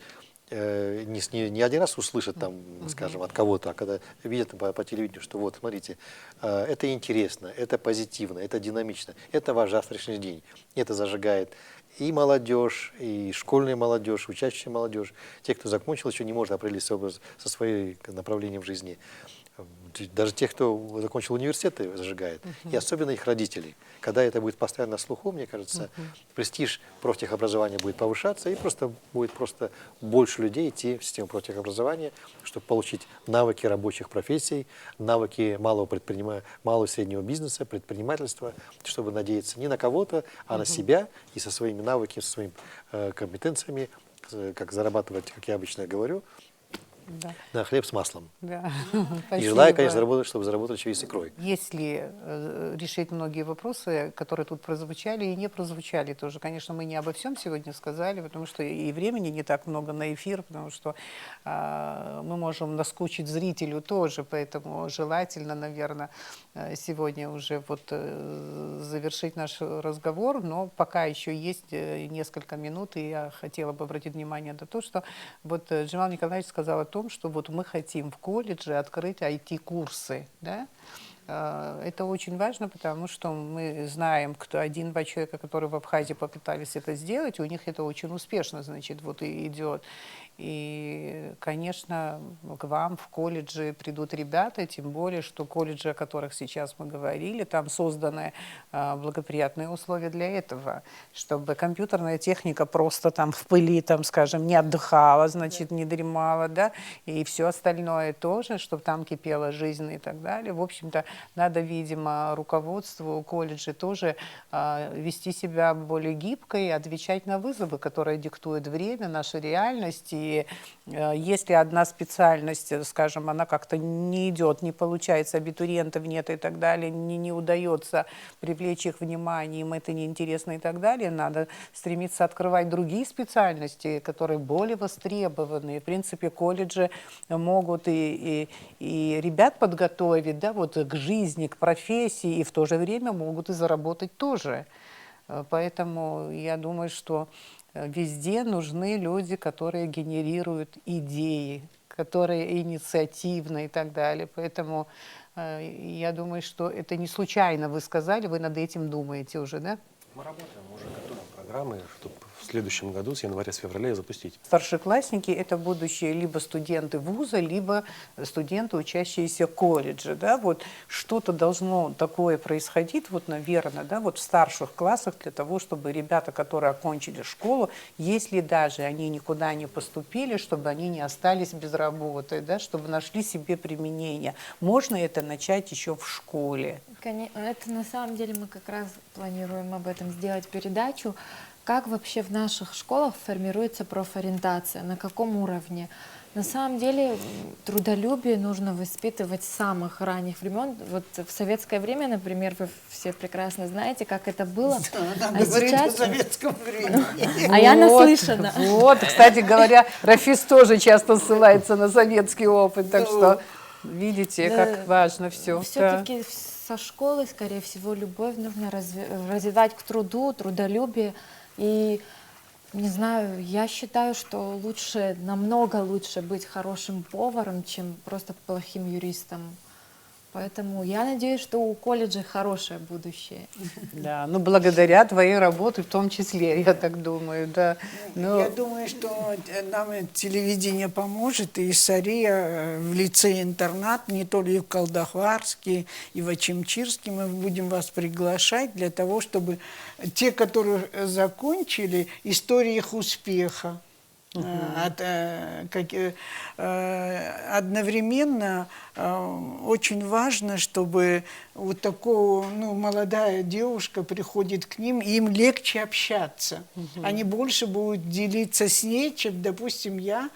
не один раз услышат, там, скажем, от кого-то, а когда видят по телевидению, что вот, смотрите, это интересно, это позитивно, это динамично, это ваш завтрашний день. Это зажигает и молодежь, и школьная молодежь, учащаяся молодежь, те, кто закончил, еще не может определиться со своим направлением в жизни. Даже тех, кто закончил университет, зажигает, и особенно их родителей. Когда это будет постоянно на слуху, мне кажется, престиж профтехобразования будет повышаться, и будет больше людей идти в систему профтехобразования, чтобы получить навыки рабочих профессий, навыки малого и среднего бизнеса, предпринимательства, чтобы надеяться не на кого-то, а на себя и со своими навыками, со своими компетенциями, как зарабатывать, как я обычно говорю, Да. на хлеб с маслом. Да. И желаю, Спасибо. конечно, чтобы заработать еще и с икрой. Если решить многие вопросы, которые тут прозвучали и не прозвучали тоже, конечно, мы не обо всем сегодня сказали, потому что и времени не так много на эфир, потому что мы можем наскучить зрителю тоже, поэтому желательно, наверное, сегодня уже вот завершить наш разговор, но пока еще есть несколько минут, и я хотела бы обратить внимание на то, что вот Джамал Николаевич сказал о том, что вот мы хотим в колледже открыть IT-курсы, да? Это очень важно, потому что мы знаем, кто один-два человека, которые в Абхазии попытались это сделать, у них это очень успешно, значит, вот и идет. И, конечно, к вам в колледже придут ребята, тем более, что колледжи, о которых сейчас мы говорили, там созданы благоприятные условия для этого, чтобы компьютерная техника просто там в пыли, там, скажем, не отдыхала, значит, не дремала, да, и все остальное тоже, чтобы там кипела жизнь и так далее. В общем-то, надо, видимо, руководству колледжа тоже вести себя более гибко и отвечать на вызовы, которые диктует время, наша реальность. И если одна специальность, скажем, она как-то не идет, не получается, абитуриентов нет и так далее, не удается привлечь их внимание, им это неинтересно и так далее, надо стремиться открывать другие специальности, которые более востребованы. В принципе, колледжи могут и ребят подготовить, да, вот к жизни, к профессии, и в то же время могут и заработать тоже. Поэтому я думаю, что везде нужны люди, которые генерируют идеи, которые инициативны и так далее. Поэтому я думаю, что это не случайно вы сказали, вы над этим думаете уже, да? Мы работаем, уже готовим программы, чтобы в следующем году, с января, с февраля запустить. Старшеклассники – это будущие либо студенты вуза, либо студенты, учащиеся колледжа. Да? Вот что-то должно такое происходить, вот, наверное, да, вот в старших классах для того, чтобы ребята, которые окончили школу, если даже они никуда не поступили, чтобы они не остались без работы, да, чтобы нашли себе применение. Можно это начать еще в школе. Это на самом деле мы как раз планируем об этом сделать передачу. Как вообще в наших школах формируется профориентация, на каком уровне? На самом деле трудолюбие нужно воспитывать с самых ранних времен. Вот в советское время, например, вы все прекрасно знаете, как это было. Да, она говорит о советском времени. А я наслышана. Вот, кстати говоря, Рафис тоже часто ссылается на советский опыт, так что видите, как важно все. Все-таки со школы, скорее всего, любовь нужно развивать к труду, трудолюбие. И, не знаю, я считаю, что лучше, намного лучше быть хорошим поваром, чем просто плохим юристом. Поэтому я надеюсь, что у колледжа хорошее будущее. Да, ну благодаря твоей работе в том числе, я так думаю, да. Но... Я думаю, что нам телевидение поможет, и Сария в лицей-интернат, не только и в Колдахварске, и в Ачимчирске мы будем вас приглашать для того, чтобы те, которые закончили, истории их успеха. Одновременно очень важно, чтобы вот такого, молодая девушка приходит к ним, и им легче общаться. Они больше будут делиться с ней, чем, допустим, я,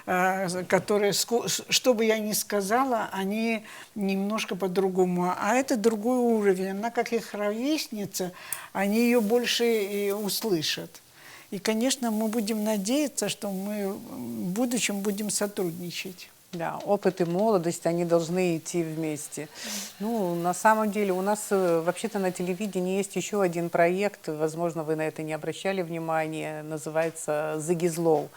которая, что бы я ни сказала, они немножко по-другому. А это другой уровень. Она, как их ровесница, они ее больше и услышат. И, конечно, мы будем надеяться, что мы в будущем будем сотрудничать. Да, опыт и молодость, они должны идти вместе. Ну, на самом деле, у нас вообще-то на телевидении есть еще один проект, возможно, вы на это не обращали внимания, называется «Загизлоу».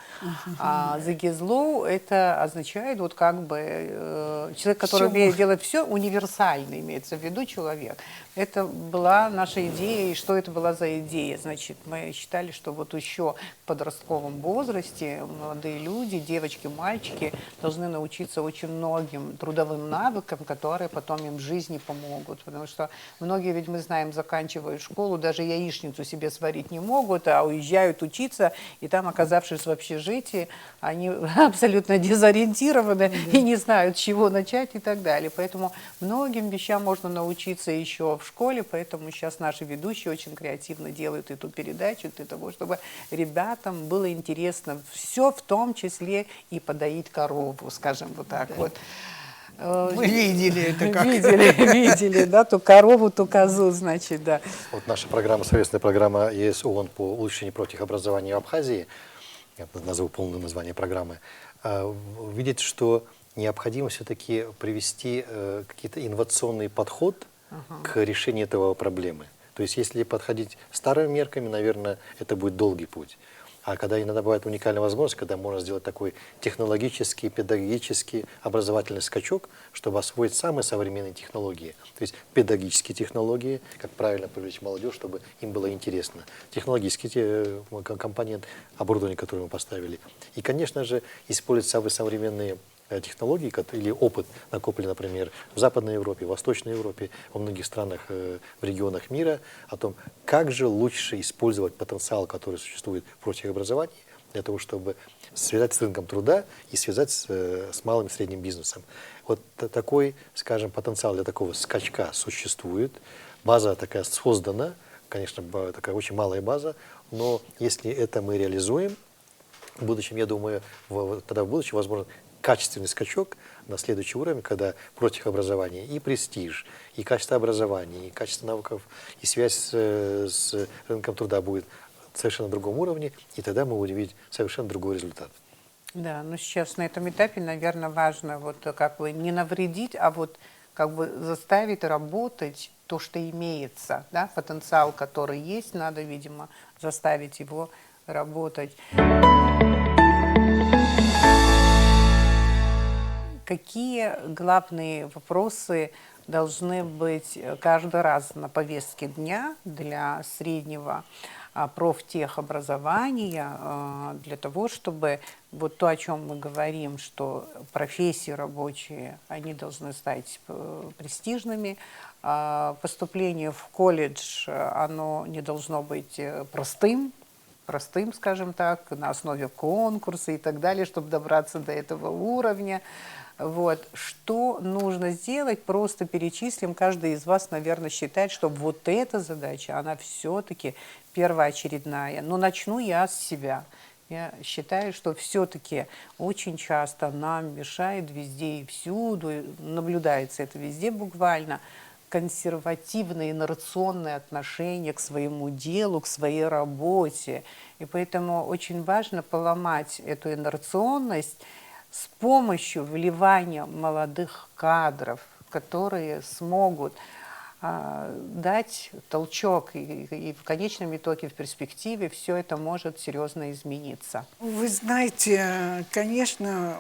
А «Загизлоу» это означает вот как бы человек, который Всё. умеет делать все, универсальный, имеется в виду человек. Это была наша идея, и что это была за идея? Значит, мы считали, что вот еще в подростковом возрасте молодые люди, девочки, мальчики должны научиться очень многим трудовым навыкам, которые потом им в жизни помогут. Потому что многие, ведь мы знаем, заканчивают школу, даже яичницу себе сварить не могут, а уезжают учиться, и там, оказавшись в общежитии, они абсолютно дезориентированы и не знают, с чего начать и так далее. Поэтому многим вещам можно научиться еще в школе, поэтому сейчас наши ведущие очень креативно делают эту передачу для того, чтобы ребятам было интересно все, в том числе и подоить корову, скажем вот так вот. Мы видели это как. Видели, да, ту корову, ту козу, значит, да. Вот наша программа, совместная программа ЕС ООН по улучшению профтехобразования в Абхазии, я назову полное название программы, видите, что необходимо все-таки привести какие-то инновационный подход к решению этого проблемы. То есть, если подходить старыми мерками, наверное, это будет долгий путь. А когда иногда бывает уникальная возможность, когда можно сделать такой технологический, педагогический, образовательный скачок, чтобы освоить самые современные технологии. То есть педагогические технологии, как правильно привлечь молодежь, чтобы им было интересно. Технологический компонент, оборудование, которое мы поставили. И, конечно же, использовать самые современные технологий или опыт накоплен, например, в Западной Европе, в Восточной Европе, во многих странах, в регионах мира, о том, как же лучше использовать потенциал, который существует в профтехобразовании, для того, чтобы связать с рынком труда и связать с малым и средним бизнесом. Вот такой, скажем, потенциал для такого скачка существует. База такая создана, конечно, такая очень малая база, но если это мы реализуем, в будущем, я думаю, тогда в будущем возможно качественный скачок на следующий уровень, когда профтехобразование и престиж, и качество образования, и качество навыков, и связь с рынком труда будет совершенно другом уровне, и тогда мы будем видеть совершенно другой результат. Да, но сейчас на этом этапе, наверное, важно вот как бы не навредить, а вот как бы заставить работать то, что имеется, да, потенциал, который есть, надо, видимо, заставить его работать. Какие главные вопросы должны быть каждый раз на повестке дня для среднего профтехобразования, для того, чтобы вот то, о чем мы говорим, что профессии рабочие, они должны стать престижными, поступление в колледж, оно не должно быть простым, скажем так, на основе конкурса и так далее, чтобы добраться до этого уровня. Вот. Что нужно сделать, просто перечислим. Каждый из вас, наверное, считает, что вот эта задача, она все-таки первоочередная. Но начну я с себя. Я считаю, что все-таки очень часто нам мешает везде и всюду, наблюдается это везде буквально, консервативное, инерционное отношение к своему делу, к своей работе. И поэтому очень важно поломать эту инерционность с помощью вливания молодых кадров, которые смогут дать толчок, и в конечном итоге, в перспективе, все это может серьезно измениться. Вы знаете, конечно,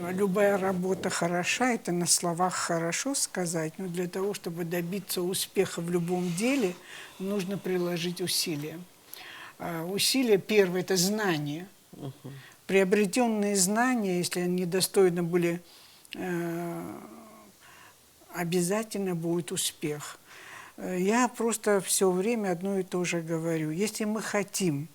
любая работа хороша, это на словах хорошо сказать, но для того, чтобы добиться успеха в любом деле, нужно приложить усилия. Усилия первое – это знание. Приобретенные знания, если они достойно были, обязательно будет успех. Я просто все время одно и то же говорю. Если мы хотим,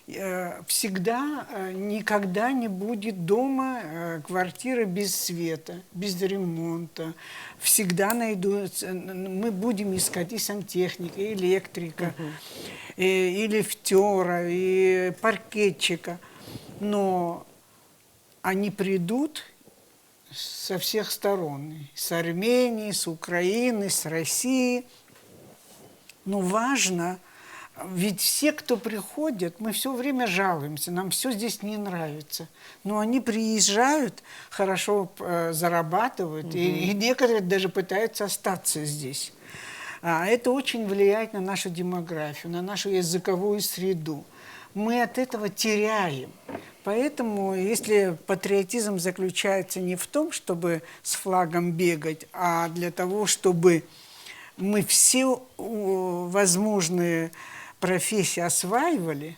всегда, никогда не будет дома квартиры без света, без ремонта. Всегда найдутся, мы будем искать и сантехника, и электрика, и лифтера, и паркетчика. Но они придут со всех сторон, с Армении, с Украины, с России. Но важно Ведь все, кто приходит, мы все время жалуемся, нам все здесь не нравится. Но они приезжают, хорошо зарабатывают, и некоторые даже пытаются остаться здесь. Это очень влияет на нашу демографию, на нашу языковую среду. Мы от этого теряем. Поэтому, если патриотизм заключается не в том, чтобы с флагом бегать, а для того, чтобы мы все возможные профессии осваивали,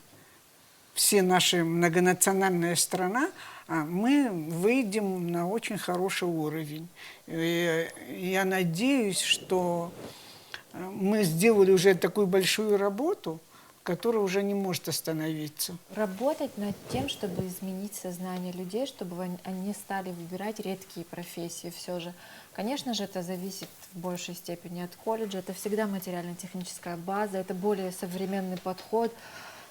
все наши многонациональная страна, мы выйдем на очень хороший уровень. И я надеюсь, что мы сделали уже такую большую работу, которая уже не может остановиться. Работать над тем, чтобы изменить сознание людей, чтобы они стали выбирать редкие профессии все же. Конечно же, это зависит в большей степени от колледжа. Это всегда материально-техническая база, это более современный подход,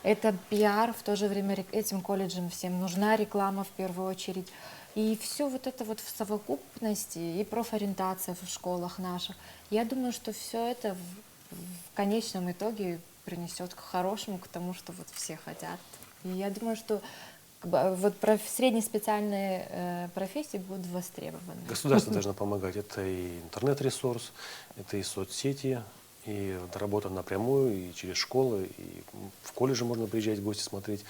это пиар, в то же время этим колледжам всем нужна реклама в первую очередь. И все вот это вот в совокупности, и профориентация в школах наших, я думаю, что все это в конечном итоге принесет к хорошему, к тому, что вот все хотят. И я думаю, что вот среднеспециальные профессии будут востребованы. Государство должно помогать. Это и интернет-ресурс, это и соцсети, и работа напрямую, и через школы, и в колледже можно приезжать в гости, смотреть,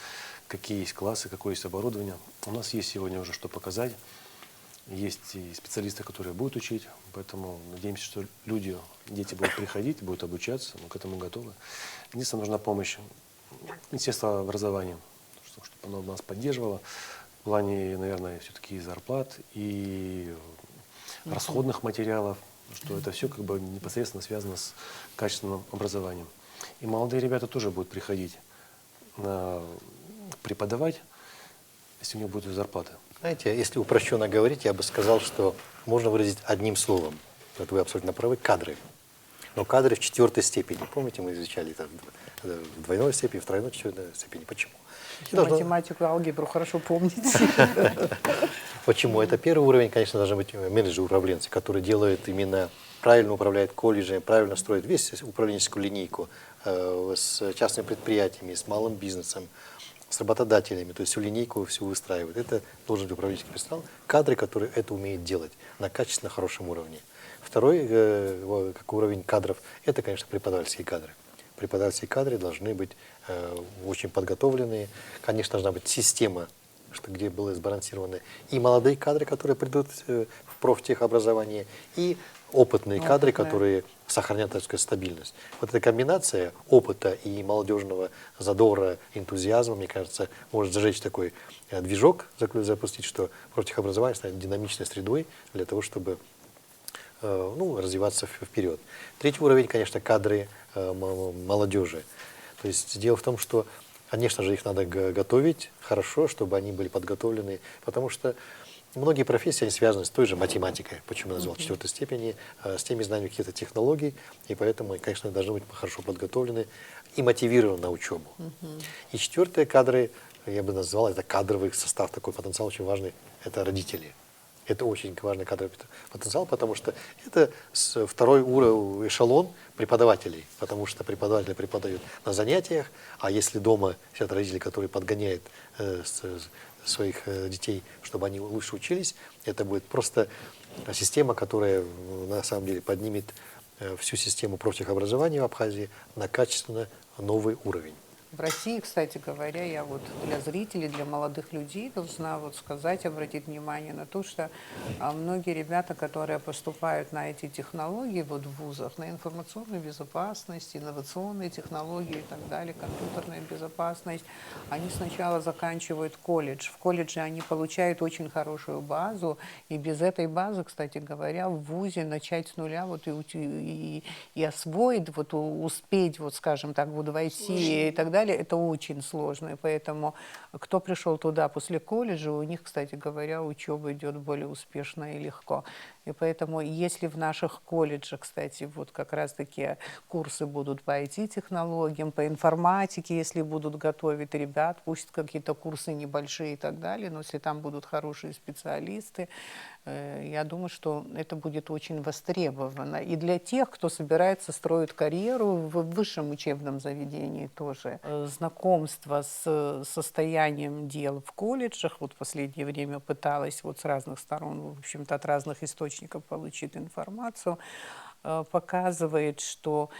какие есть классы, какое есть оборудование. У нас есть сегодня уже что показать. Есть и специалисты, которые будут учить, поэтому надеемся, что дети будут приходить, будут обучаться, мы к этому готовы. Единственное, нужна помощь Министерства образования, чтобы оно нас поддерживало в плане, наверное, все-таки и зарплат, и расходных материалов, что это все как бы непосредственно связано с качественным образованием. И молодые ребята тоже будут приходить преподавать, если у них будет зарплата. Знаете, если упрощенно говорить, я бы сказал, что можно выразить одним словом. Вот вы абсолютно правы, кадры. Но кадры в 4-й степени. Помните, мы изучали это в двойной степени, в тройной, 4-й степени. Почему? Математику, алгебру хорошо помните. Почему? Это первый уровень, конечно, должны быть менеджеры-управленцы, которые делают именно, правильно управляют колледжем, правильно строят весь управленческую линейку с частными предприятиями, с малым бизнесом, с работодателями, то есть всю линейку, всю выстраивают. Это должен быть управленческий персонал, кадры, которые это умеют делать на качественно хорошем уровне. Второй как уровень кадров, это, конечно, преподавательские кадры. Преподавательские кадры должны быть очень подготовленные. Конечно, должна быть система, где было сбалансированы и молодые кадры, которые придут в профтехобразование, и опытные кадры, которые сохранят, так сказать, стабильность. Вот эта комбинация опыта и молодежного задора, энтузиазма, мне кажется, может зажечь такой движок, запустить, что профтехобразование станет динамичной средой для того, чтобы развиваться вперед. Третий уровень, конечно, кадры молодежи. То есть дело в том, что, конечно же, их надо готовить хорошо, чтобы они были подготовлены, потому что многие профессии, они связаны с той же математикой, почему я назвал 4-й степени, с теми знаниями каких-то технологий, и поэтому, конечно, должны быть хорошо подготовлены и мотивированы на учебу. И 4-е кадры, я бы назвал, это кадровый состав, такой потенциал очень важный, это родители. Это очень важный кадровый потенциал, потому что это второй уровень, эшелон преподавателей, потому что преподаватели преподают на занятиях, а если дома сидят родители, которые подгоняют своих детей, чтобы они лучше учились, это будет просто система, которая на самом деле поднимет всю систему профтехобразования в Абхазии на качественно новый уровень. В России, кстати говоря, я вот для зрителей, для молодых людей должна вот сказать, обратить внимание на то, что многие ребята, которые поступают на эти технологии вот в вузах, на информационную безопасность, инновационные технологии и так далее, компьютерная безопасность, они сначала заканчивают колледж. В колледже они получают очень хорошую базу, и без этой базы, кстати говоря, в вузе начать с нуля вот и освоить, вот успеть, вот скажем так, вот войти и так далее, это очень сложно, и поэтому кто пришел туда после колледжа, у них, кстати говоря, учеба идет более успешно и легко. И поэтому, если в наших колледжах, кстати, вот как раз-таки курсы будут по IT-технологиям, по информатике, если будут готовить ребят, пусть какие-то курсы небольшие и так далее, но если там будут хорошие специалисты, Я думаю, что это будет очень востребовано. И для тех, кто собирается строить карьеру в высшем учебном заведении тоже. Знакомство с состоянием дел в колледжах. Вот в последнее время пыталась вот с разных сторон, в общем-то, от разных источников получить информацию. Показывает, что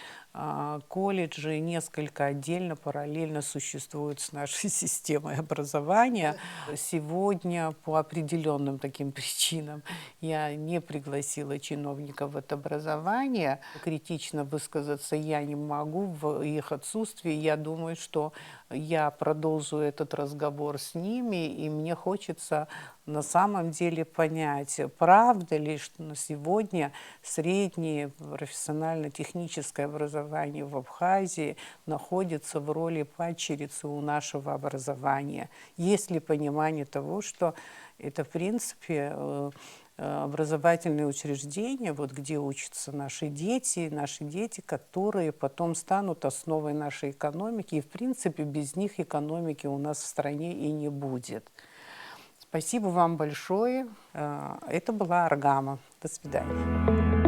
колледжи несколько отдельно, параллельно существуют с нашей системой образования. Сегодня по определенным таким причинам я не пригласила чиновников от образования. Критично высказаться я не могу в их отсутствии. Я думаю, что я продолжу этот разговор с ними, и мне хочется на самом деле понять, правда ли, что на сегодня среднее профессионально-техническое образование в Абхазии находится в роли падчерицы у нашего образования. Есть ли понимание того, что это, в принципе, образовательные учреждения, вот где учатся наши дети, которые потом станут основой нашей экономики, и, в принципе, без них экономики у нас в стране и не будет. Спасибо вам большое. Это была Аргама. До свидания.